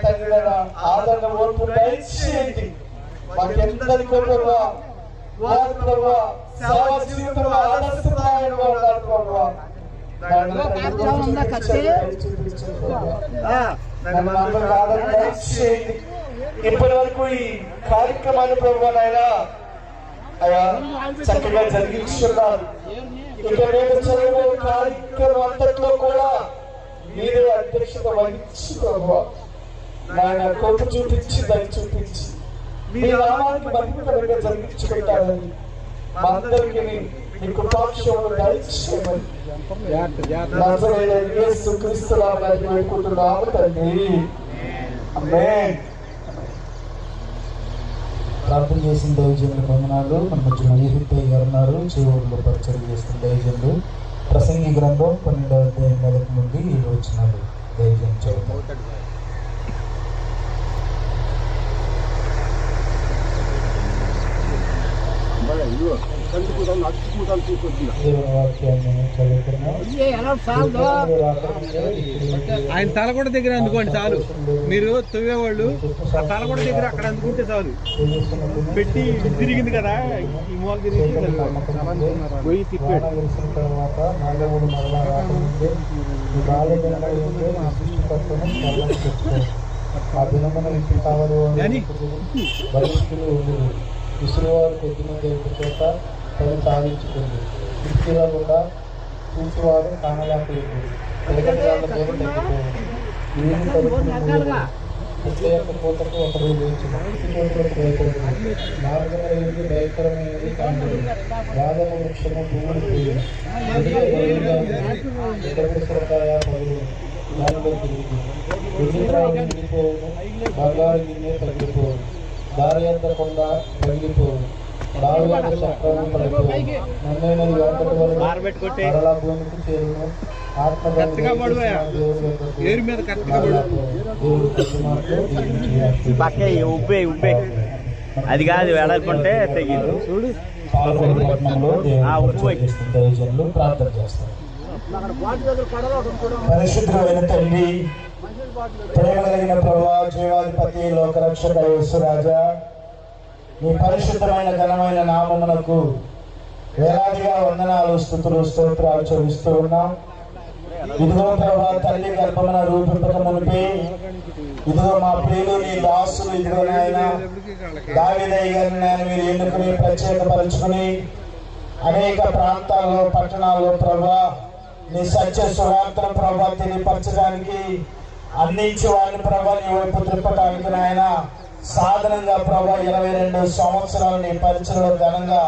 తండ్రి ఆదరణ ఓర్పు దయచేయండి. మాకెందరికీ ప్రభావ వారి ప్రభావ సేవా జీవితంలో ఆదర్శప్రాయంగా ఉన్నారు ప్రభావ. ఇప్పటి వరకు ఈ కార్యక్రమాన్ని ప్రభువానైనా అయ్యా చక్కగా జరిగించున్నారు. ఇక రేపు చదివే కార్యక్రమం అంతట్లో కూడా మీరే అధ్యక్షత వహించి ప్రభావ నాయన కొట్టు చూపించి దయ చూపించి మీ నామానికి మరింతగా జరిగించుకుంటారని మా అందరికీ మీ కృపాక్షేమం దయచేయమని నజరేయుడైన యేసు క్రీస్తు నామమున వేడుకుంటున్నాము తండ్రి. ఆమేన్. ప్రార్థన చేసిన దైవజనుల వందనాలు. మన మధ్య మహేశ్వరి గారు ఉన్నారు, చేవూరులో పరిచయం చేస్తున్న దైవజనులు. ప్రసంగి గ్రంథం 12వ అధ్యాయం 1 నుండి 7 వచనాలు దైవజనులు చదువుతారు. ఆయన తలకొండ దగ్గర అందుకోండి చాలు. మీరు తవ్వేవాళ్ళు ఆ తలకొండ దగ్గర అక్కడ అందుకుంటే చాలు. పెట్టి తిరిగింది కదా ఈ మూల తిరిగి పోయి తిప్పాడు. విసురువారు కొద్దిమంది చోట తను సాధించుకుంది. ఇసుకులో కూడా చూసేవారు కానలేకపోయింది. ఎలగడ్రాళ్ళ మీద తగ్గిపోయింది. ఏమి తగ్గుతుంది యొక్క పూతకు ఒకరు లేచిన నాలుగైదు భయంకరమైనది కాండి బాధల వృక్షము పువ్వులు పోయింది. సొరకాయ పగులు దానిలో తిరిగి వెండిత్రావు నిండిపోవును, బంగారు గిన్నె తగ్గిపోవును, దారి అందకుండా పగిలిపోవును, బావి యొక్క చక్రము పడిపోవును, నన్నైనది వెంకటి వరకు మరలా భూమికి చేరును. పక్కే ఉబ్బే ఉబ్బే అది కాదు వెడల్పుంటే తెగింది చూడు. ప్రార్థన చేస్తారు. పరిశుద్ధమైన తండ్రి, ప్రేమ కలిగిన ప్రభువా, జీవాధిపతి, లోకరక్షక యేసురాజా, నీ పరిశుద్ధమైన ఘనమైన నామమునకు వేలాదిగా వందనాలు, స్తుతులు, స్తోత్రాలు చెల్లిస్తూ ఉన్నాం. ఇదిగో ప్రభువా, తల్లి గర్భమున రూపింపక మునిపి ఇదిగో మా ప్రియులు నీ దాసులు ఇదిగో నాయన దావీదయ్య గారిని నేను మీరు ఎన్నుకుని ప్రత్యేకపరుచుకుని అనేక ప్రాంతాల్లో పట్టణాల్లో ప్రభువా నీ సత్య సువార్తను ప్రభా తెలియపరచడానికి అందించి వారిని ప్రభా నీ వైపు తిప్పటానికి నాయన సాధనంగా ప్రభా 22 సంవత్సరాలు నీ పరిచయలో ఘనంగా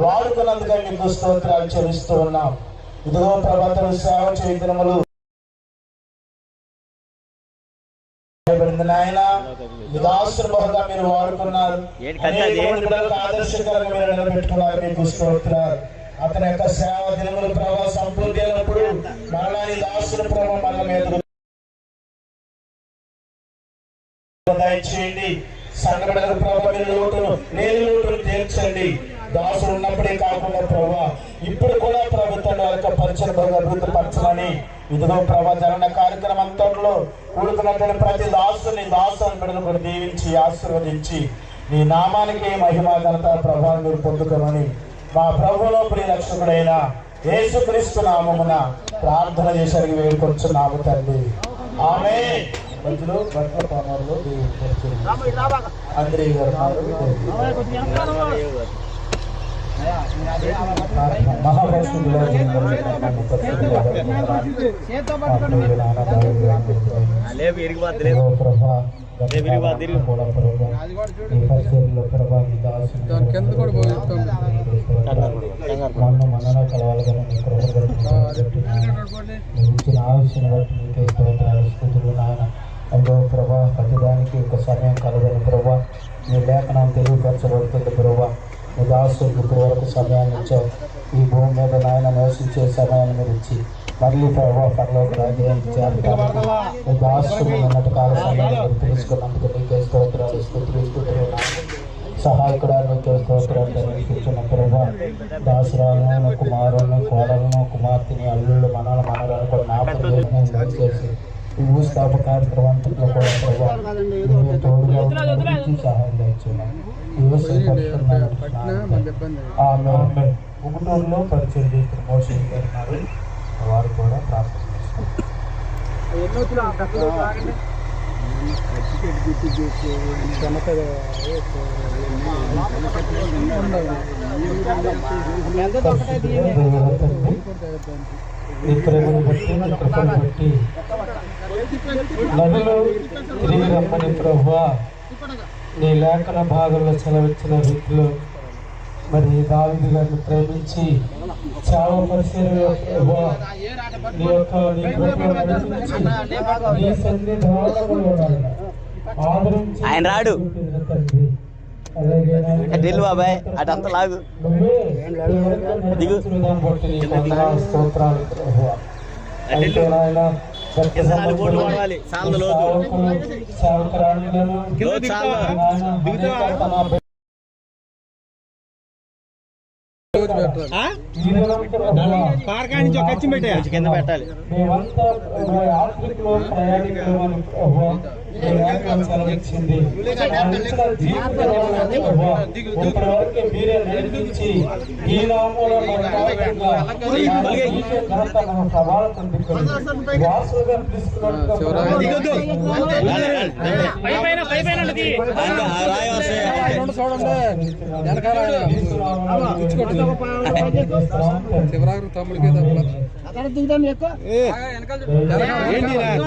వాడుకున్నందుకు నీకు స్తోత్రాలు చెల్లిస్తూ ఉన్నాం. ఇదిగో ప్రభాతలు సేవ చైతన్యములు నాయన నిదాసులుగా మీరు వాడుకున్నారు, ఆదర్శకరంగా మీరు నిలబెట్టుకున్నారు. మీకు స్తోత్రాలు. అతని యొక్క సేవ దినములు ప్రభావ సంపూర్తి అయినప్పుడు మరలా నీ దాసుల ప్రభావ మన మీద దయచేయండి. సంఘటన ప్రభావ లోటును లేని లోటును తీర్చండి. దాసులు ఉన్నప్పుడే కాకుండా ప్రభా ఇప్పుడు కూడా ప్రభుత్వం యొక్క పరిచయం అభివృద్ధి పరచమని ఇదిగో ప్రభా జరగన కార్యక్రమం అంతట్లో కూడుకున్నటువంటి ప్రతి దాసుని దాసుని బిడ్డను కూడా దీవించి ఆశీర్వదించి నీ నామానికి మహిమ ఘనత ప్రభావం మీరు పొందుకోమని మా ప్రభువులో ప్రియరక్షకుడైన యేసుక్రీస్తు నామమున ప్రార్థన చేసరికి వేడుకొచ్చున్నాము తండ్రి. ఆమేన్. మధ్యలో భర్త పామర్లో దేవుడు అందరి గారు మహాభాషుడిలో మనన కలవాలని ఇచ్చిన ఆలోచన బట్టి నీకే స్తోత్రాలు స్తుతులు నాయన. అయ్యో ప్రభా, ప్రతిదానికి ఒక సమయం కలదని ప్రభా, నీ లేఖనం తెలియపరచబడుతుంది ప్రభా. నీ దాసులకు ఇప్పటి వరకు సమయాన్ని ఇచ్చావు. ఈ భూమి మీద నాయన నివసించే సమయాన్ని మీరు ఇచ్చి మళ్ళీ ప్రభావ పరలోక రాజ్యం ఇచ్చారు కాబట్టి నీ దాసులు ఉన్నత కాల సమయాన్ని మీరు తెలుసుకున్నందుకు నీకే స్తోత్రాలు స్తుతులు సహాయకుడా నీకే స్తోత్రాలు తెలియజేస్తున్న ప్రభా. దాసురాలను కుమారులను కోడలను కుమార్తెని అల్లుళ్ళు మనల మనలను కూడా జ్ఞాపకం చేసి ఈ భూస్థాప కార్యక్రమంలో కూడా ప్రభావ నీవే తోడుగా ఉండి సహాయం చేస్తున్నాం. ఆమె గుంటూరులో పరిచయం చేస్తున్న మోషన్ గారు వారు కూడా ప్రార్థన ఈ ప్రేమను బట్టి కృపను బట్టి నదులు తిరిగి రమ్మని ప్రభువా నీ లేఖన భాగంలో సెలవిచ్చిన రీతిలో మరి దావీదు గారిని ప్రేమించి చాలా పరిచర్య నీ యొక్క నీ సన్నిధానంలో ఆదరించి ఆయన రాడు ఢిల్లీ బాబాయ్ అటంతా లాగు దిగు స్తోత్రాలు కింద పెట్టాలి. శివరాగు తమ్ముడికి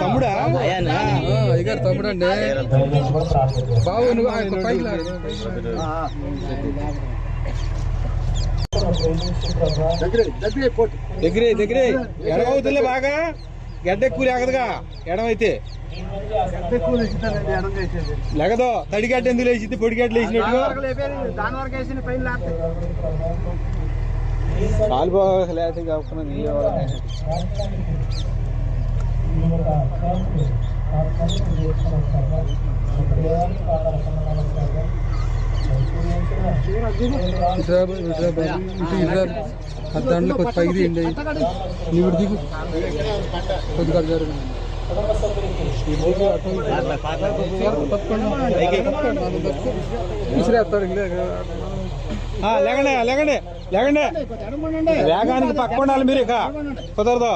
తమ్ముడా అయ్యారు తమ్ముడు అండి బాబు నువ్వు దగ్గరే ఎడమవుతుందిలే బాగా గడ్డ ఎక్కువ లేకదుగా ఎడమైతే లేకదో తడిగడ్డ ఎందుకు లేచింది పొడిగడ్డ లేచినట్టు కాలు బాగా లేకపోతే కాకుండా నీళ్ళు దాంట్లో కొద్ది పైకి తీయండి నీవు దిగు కొద్ది కట్టారు లేకండి వేగానికి పక్క ఉండాలి మీరు ఇక కుదరదు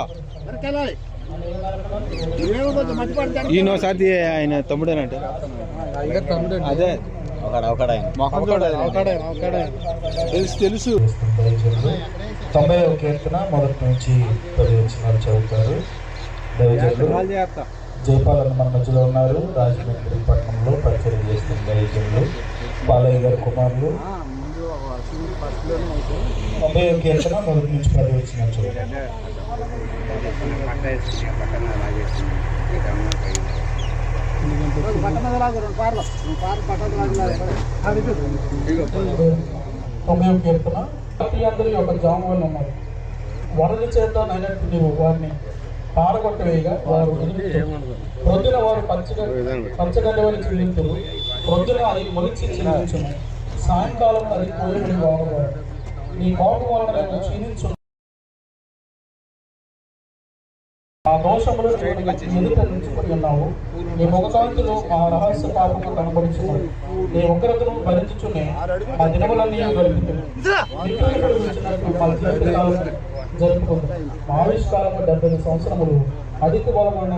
ఈయనోసారి ఆయన తమ్ముడేనంటే అదే తెలుసు 90వ కీర్తన మొదటి నుంచి 10 వచనాలు చదువుతారు. జయపాలన్న మన మధ్యలో ఉన్నారు. రాజమండ్రి పట్టణంలో పరిచయం చేస్తున్న దైవజనులు బాలయ్య గారి కుమారులు. 90వ కీర్తన మొదటి నుంచి 10 వచనాలు చదువుతారు. కీర్తన ప్రతి అందరూ యొక్క జాములు ఉన్నారు. వరద చేత అయినట్టు నీవు వారిని పారగొట్టవేయగా వారు ప్రొద్దున వారు పంచగడ్డవని చెల్లింతులు. ప్రొద్దున అది మొలిచి చెల్లించును, సాయంకాలం అది పోయి బాగుపడు. నీ కోపం వలన నేను క్షీణించు. ఆ దోషములు ఎదుట నిలుచుకొని ఉన్నావు. నీ ముఖకాంతులు ఆ రహస్య పాపము కనబడుచున్నావు. నీ ఉగ్రతను భరించుచునే ఆ దినములన్నీ గడుపుతుంది. జరుపుకుంది. ఆవిష్కారము 70 సంవత్సరములు అధిక బలమైన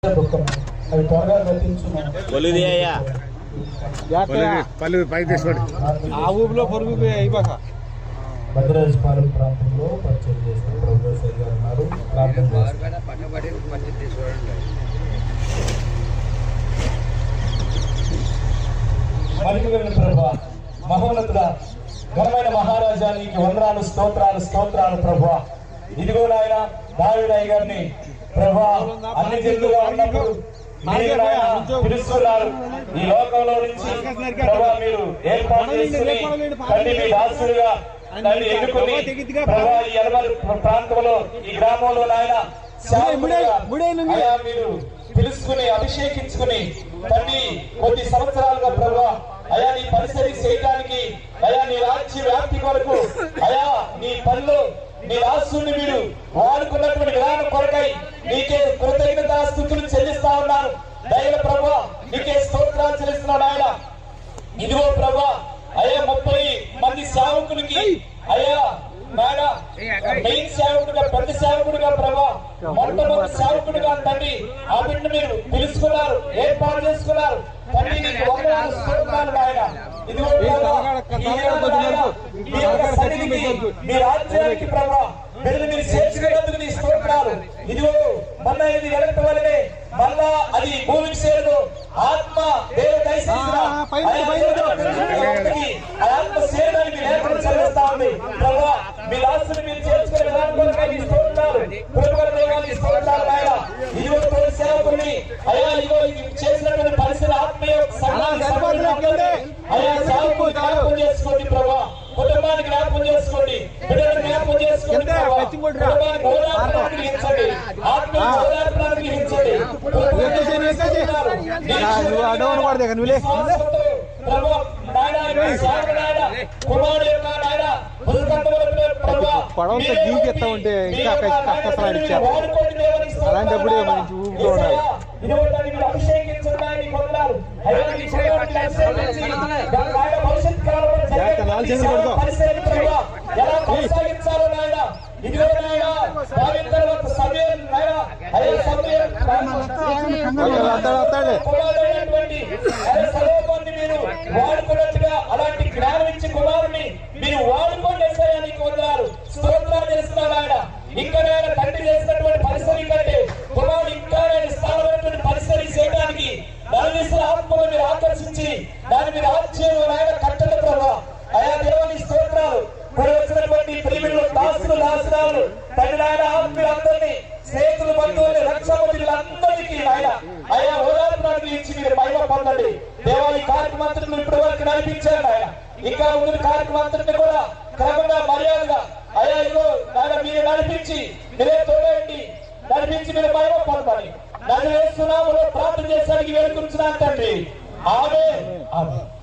దుఃఖం అవి త్వరగా గతించున్నాయి. పళ్ళు పై తీసుకోండి. ఆ ఊపిలో పొరుగు అయిపోక భద్రాజపాలెం ప్రాంతంలో పరిచయం చేసిన ప్రభుత్వ గారు ఉన్నారు. ప్రార్థన ప్రభా, మహోన్నతుడ, ఘనమైన మహారాజా, నీకు వందనాలు, స్తోత్రాలు స్తోత్రాలు ప్రభా. ఇదిగో నాయన దావీదయ్య గారిని ప్రభా అన్ని జనులుగా ఉన్నప్పుడు పిలుస్తున్నారు. ఈ లోకంలో నుంచి ప్రభా మీరు ఏర్పాటు చేసుకుని తండ్రి మీ దాసులుగా తండ్రి ఎన్నుకుని ప్రభా ఈ ఎలమల ప్రాంతంలో ఈ గ్రామంలో నాయన మీరు పిలుచుకుని అభిషేకించుకుని తండ్రి కొద్ది సంవత్సరాలుగా ప్రభా అయా నీ పరిసరి చేయడానికి అయా నీ రాజ్య వ్యాప్తి కొరకు అయా నీ పనులు నీ రాష్ట్రుని మీరు వాడుకున్నటువంటి విధానం కొరకై నీకే కృతజ్ఞతాస్తుతులు చెల్లిస్తా ఉన్నారు. దైవ ప్రభా నీకే స్తోత్రాలు చెల్లిస్తున్నాడు ఆయన. ఇదిగో ప్రభా అయ్యా 30 మంది సేవకులకి అయ్యా నాయన మెయిన్ సేవకుడిగా పెద్ద సేవకుడిగా ప్రభా మొట్టమొదటి సేవకుడిగా తండ్రి ఆ బిడ్డ మీరు పిలుచుకున్నారు, ఏర్పాటు చేసుకున్నారు. తండ్రి నీకు వందనాలు స్తోత్రాలు నాయన. ఇదిగో మీ రాజ్యానికి ప్రభా బిడ్డలు మీరు చేర్చుకున్నందుకు నీ స్తోత్రాలు. ఇదిగో మళ్ళా ఇది వెళ్ళటం వల్లనే మళ్ళా అది భూమికి చేరదు. ఆత్మ దేవుడు దయచేసిన ఆత్మ చేయడానికి లేఖనం చదివిస్తా ఉంది. ప్రభా మీ దాసుని మీరు చేర్చుకునే విధానం స్తోత్రాలు, పురుగుల దేవాన్ని స్తోత్రాలు నాయన. ఇదిగో తోటి సేవకుని అయ్యా ఇదిగో చేసినటువంటి పరిస్థితి ఆత్మీయ అయ్యా సేవకు జ్ఞాపకం చేసుకోండి ప్రభా, కుటుంబానికి జ్ఞాపకం చేసుకోండి, బిడ్డలను జ్ఞాపకం చేసుకోండి, కుటుంబానికి ఓదార్పును అనుగ్రహించండి, ఆత్మీయ ఓదార్పును అనుగ్రహించండి. పడవలతో గీకెత్తా ఉంటే ఇంకా కష్టపడి ఇచ్చారు. అలాంటప్పుడే మంచి ఊపిలో ఉండాలి. వాడుకున్నట్టుగా అలాంటి జ్ఞానం ఇచ్చి కుమారుని మీరు వాడుకోండి నీకు వందనాలు స్తోత్రాలు చేస్తున్నారు ఆయన. ఇంకా ఆయన తండ్రి చేసినటువంటి పరిసరి కంటే కుమారుడు ఇంకా స్థానమైనటువంటి పరిసరి చేయడానికి నలుగురు ఆత్మను మీరు ఆకర్షించి దాని మీరు ఆశ్చర్యం ఆయన కట్టల ప్రభావ ఆయా దేవుని స్తోత్రాలు కూడా వచ్చినటువంటి ప్రేమిలో దాసులు దాసురాలు తండ్రి ఆయన ఆత్మీయులందరినీ స్నేహితులు బంధువులు రక్షామంత్రులందరికీ ఆయన ఆయా ఓదార్పులను ఇచ్చి మీరు మహిమ పొందండి. దేవాలయ కార్యక్రమాలను ఇప్పటి వరకు నడిపించారు ఆయన. ఇంకా ముందు కార్యక్రమాలను కూడా క్రమంగా మర్యాదగా అయా ఇదిగో ఆయన మీరు నడిపించి మీరే తోడేయండి, నడిపించి మీరు మహిమ పొందాలి. నన్ను వేస్తున్నాములో ప్రార్థన చేసానికి వేడుకుంటున్నాను తండ్రి. ఆమె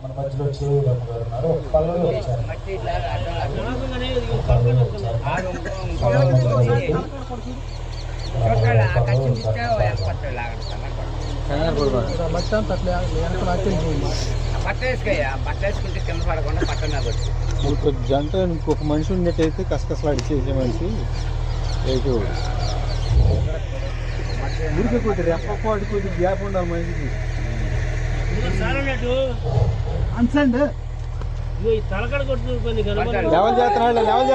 మన మధ్యలో చేరుగారు ఉన్నారు. పల్లెలు వచ్చారు. జంట ఇంకొక మనిషి ఉన్నట్టయితే కసకసలాడి చేసే మనిషి ఊరికే కొద్ది రెప్పపాటు కొద్ది గ్యాప్ ఉండాలి మనిషికి. లెవెల్ చేస్తున్నాడు లెవెల్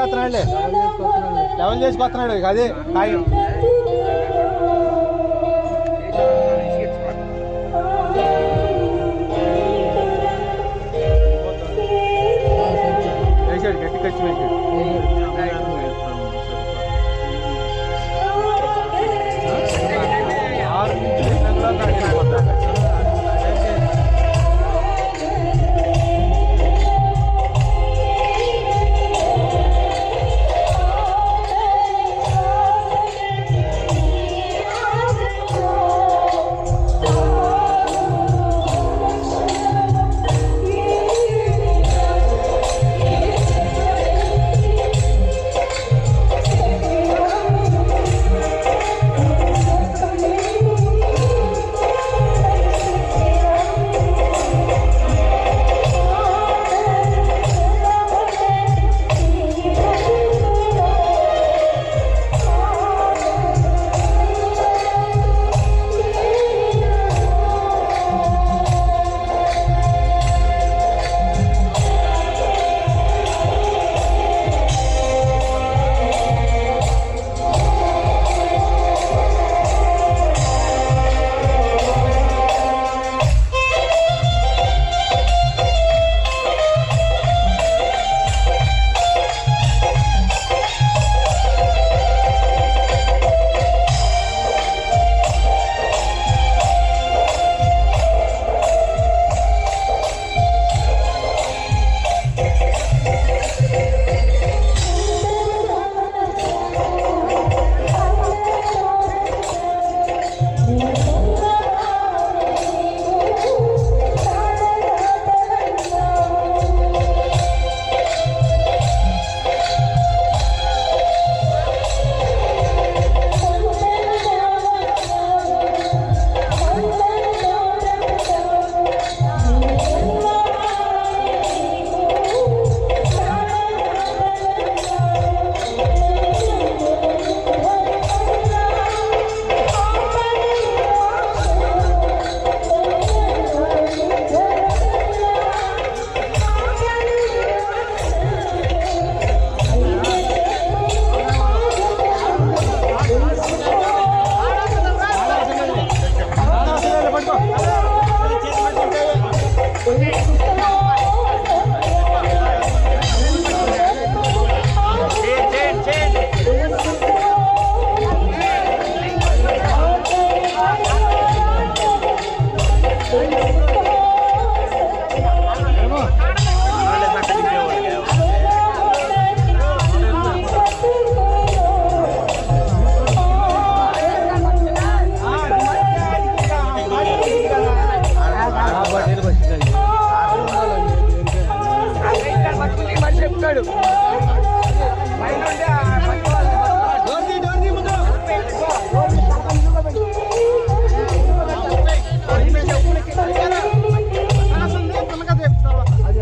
చేసుకొస్తున్నాడు అదే వేసాడు గట్టి ఖర్చు వేసాడు.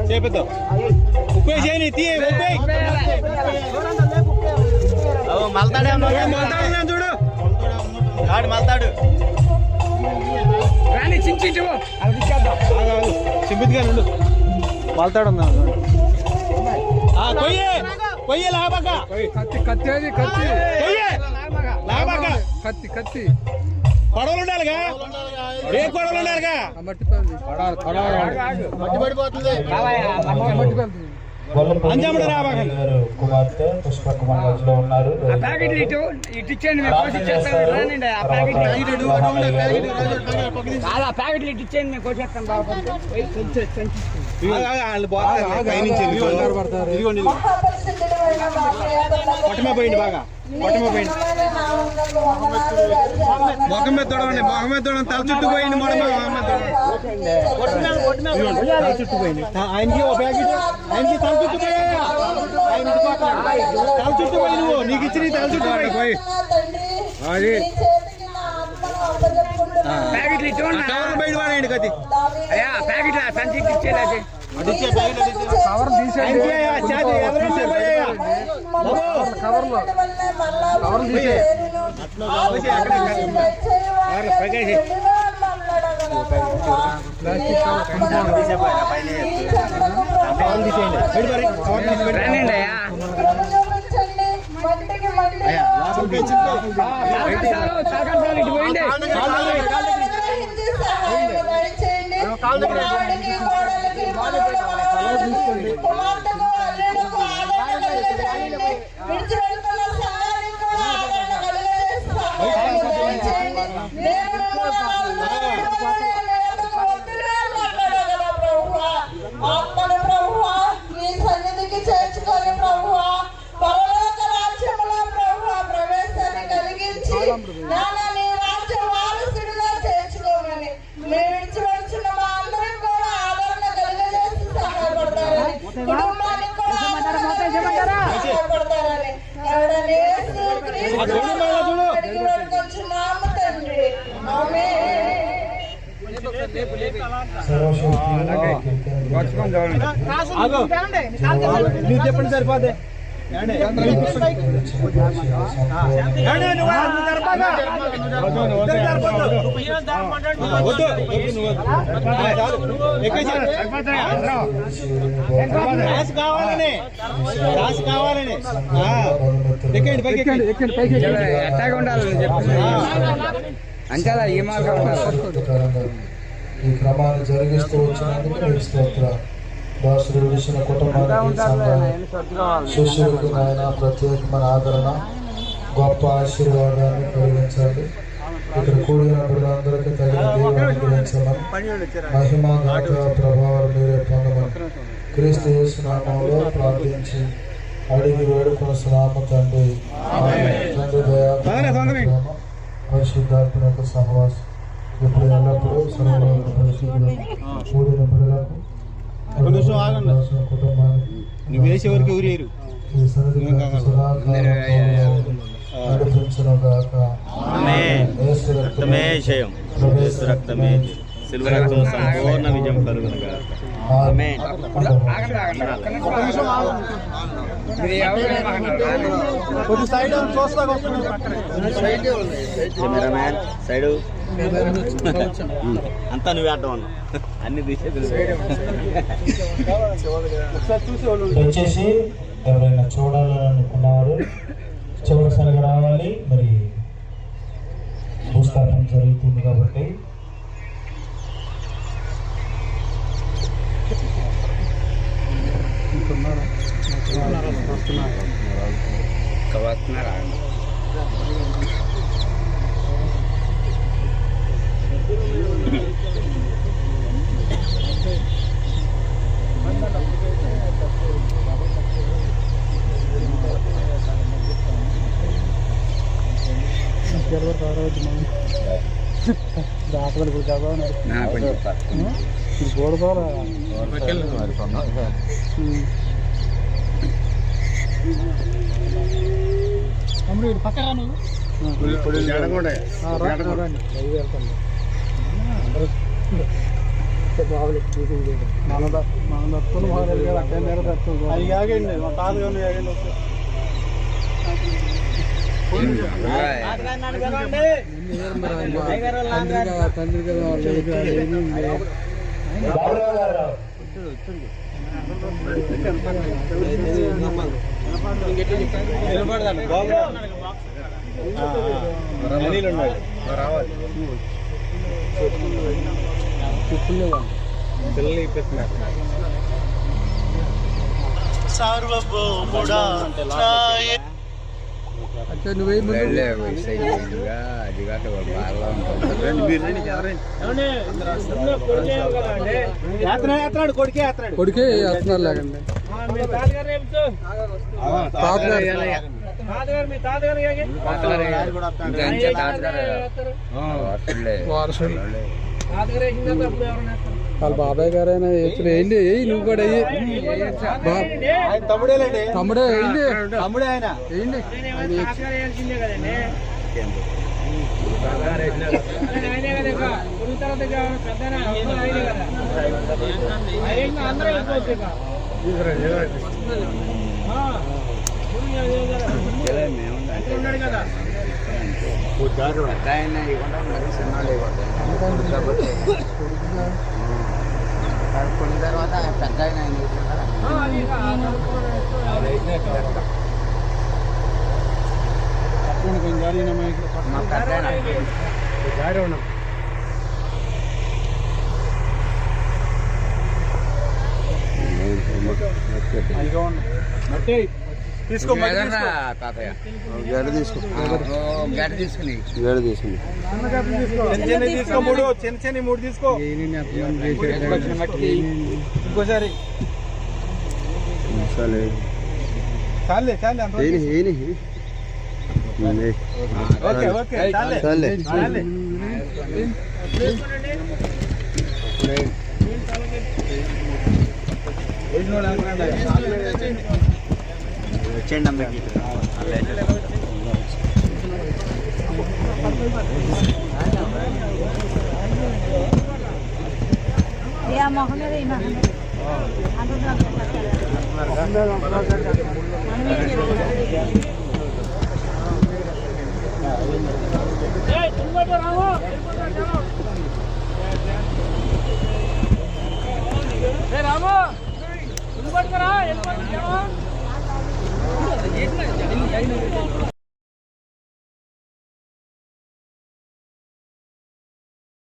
చేపిద్దాం ఉప్పేసేయని మల్తాడే చూడు ఆడు మల్తాడు రాని చించు చింపిద్దిగా నుండు మల్తాడు కొయ్యే లాబాక కత్తి కత్తి కత్తి లాబాక కత్తి కత్తి పడవలు ఉండాలిగా ఏ పడవలు ఉండాలిగా అంజాముడు రాబాకండి కుమార్తె పుష్పకుమార్ మధ్యలో ఉన్నారు. పోయింది బాగా మొహం మీద తొడవండి మొహం మీద తొడవండి తల చుట్టూ పోయింది తల చుట్టూ పోయింది ఆయనకి ఒక ప్యాకెట్ ఆయనకి తల చుట్టూ పోయా ఆయన తల చుట్టూ పోయి నువ్వు నీకు ఇచ్చి తల చుట్టూ పోయి అది బయట వాడండి కది ప్యాకెట్ సంచి ఇచ్చేది కవర్ చెప్పండి సరిపోతే కావాలని ఎక్కండి పైకి ఎక్కండి పైకి ఎట్టాగా ఉండాలని చెప్పి అంతేలా ఏ మార్గం ఈ క్రమాన్ని జరిగిస్తూ వచ్చినందుకు మీకు స్తోత్రం. దాసుడు విడిచిన కుటుంబానికి శిష్యులకు నాయన ప్రత్యేకమైన ఆదరణ గొప్ప ఆశీర్వాదాన్ని కలిగించాలి. ఇక్కడ కూడిన బిడ్డలందరికీ తగిన దీవెన అనుగ్రహించమని మహిమ ఘనత ప్రభావాలు మీరే పొందమని క్రీస్తు యేసు నామములో ప్రార్థించి అడిగి వేడుకొనుచున్నాము తండ్రి. తండ్రి దయా పరిశుద్ధాత్మ యొక్క సహవాసం ఇప్పుడు ఎల్లప్పుడూ సర్వలోక పరిశుద్ధులు కూడిన బిడ్డలకు కుటుంబానికి నువ్వు వేసేవరకు ఊరేరు ఈ సన్నిధి నడిపించును గాక. యేసు రక్తమే జయం, యేసు రక్తమే సిల్వ రక్తం సంపూర్ణ విజయం కలుగును గాక. ఆమేన్. కెమెరామ్యాన్ సైడు అంతా నువ్వు ఆడటం అన్నా అన్ని వచ్చేసి ఎవరైనా చూడాలని అనుకున్నవారు చివరిసారిగా రావాలి. మరి భూస్థాపన జరుగుతుంది కాబట్టి పక్కగా నువ్వు సార్వభౌముడా కొడుకే వేస్తున్నారు లేకండి వాళ్ళ బాబాయ్ గారైనా ఎప్పుడు వేయండి నువ్వు కూడా తమ్ముడే వేయండి తమ్ముడే ఆయన వేయండి తర్వాత పెద్ద తీసుకో గడ్డ తీసుకుని తీసుకో మూడు చిన్న మూడు తీసుకో ఇంకోసారి చాలే ఓకే ఓకే చాలే వచ్చేయండి అమ్మకి రాము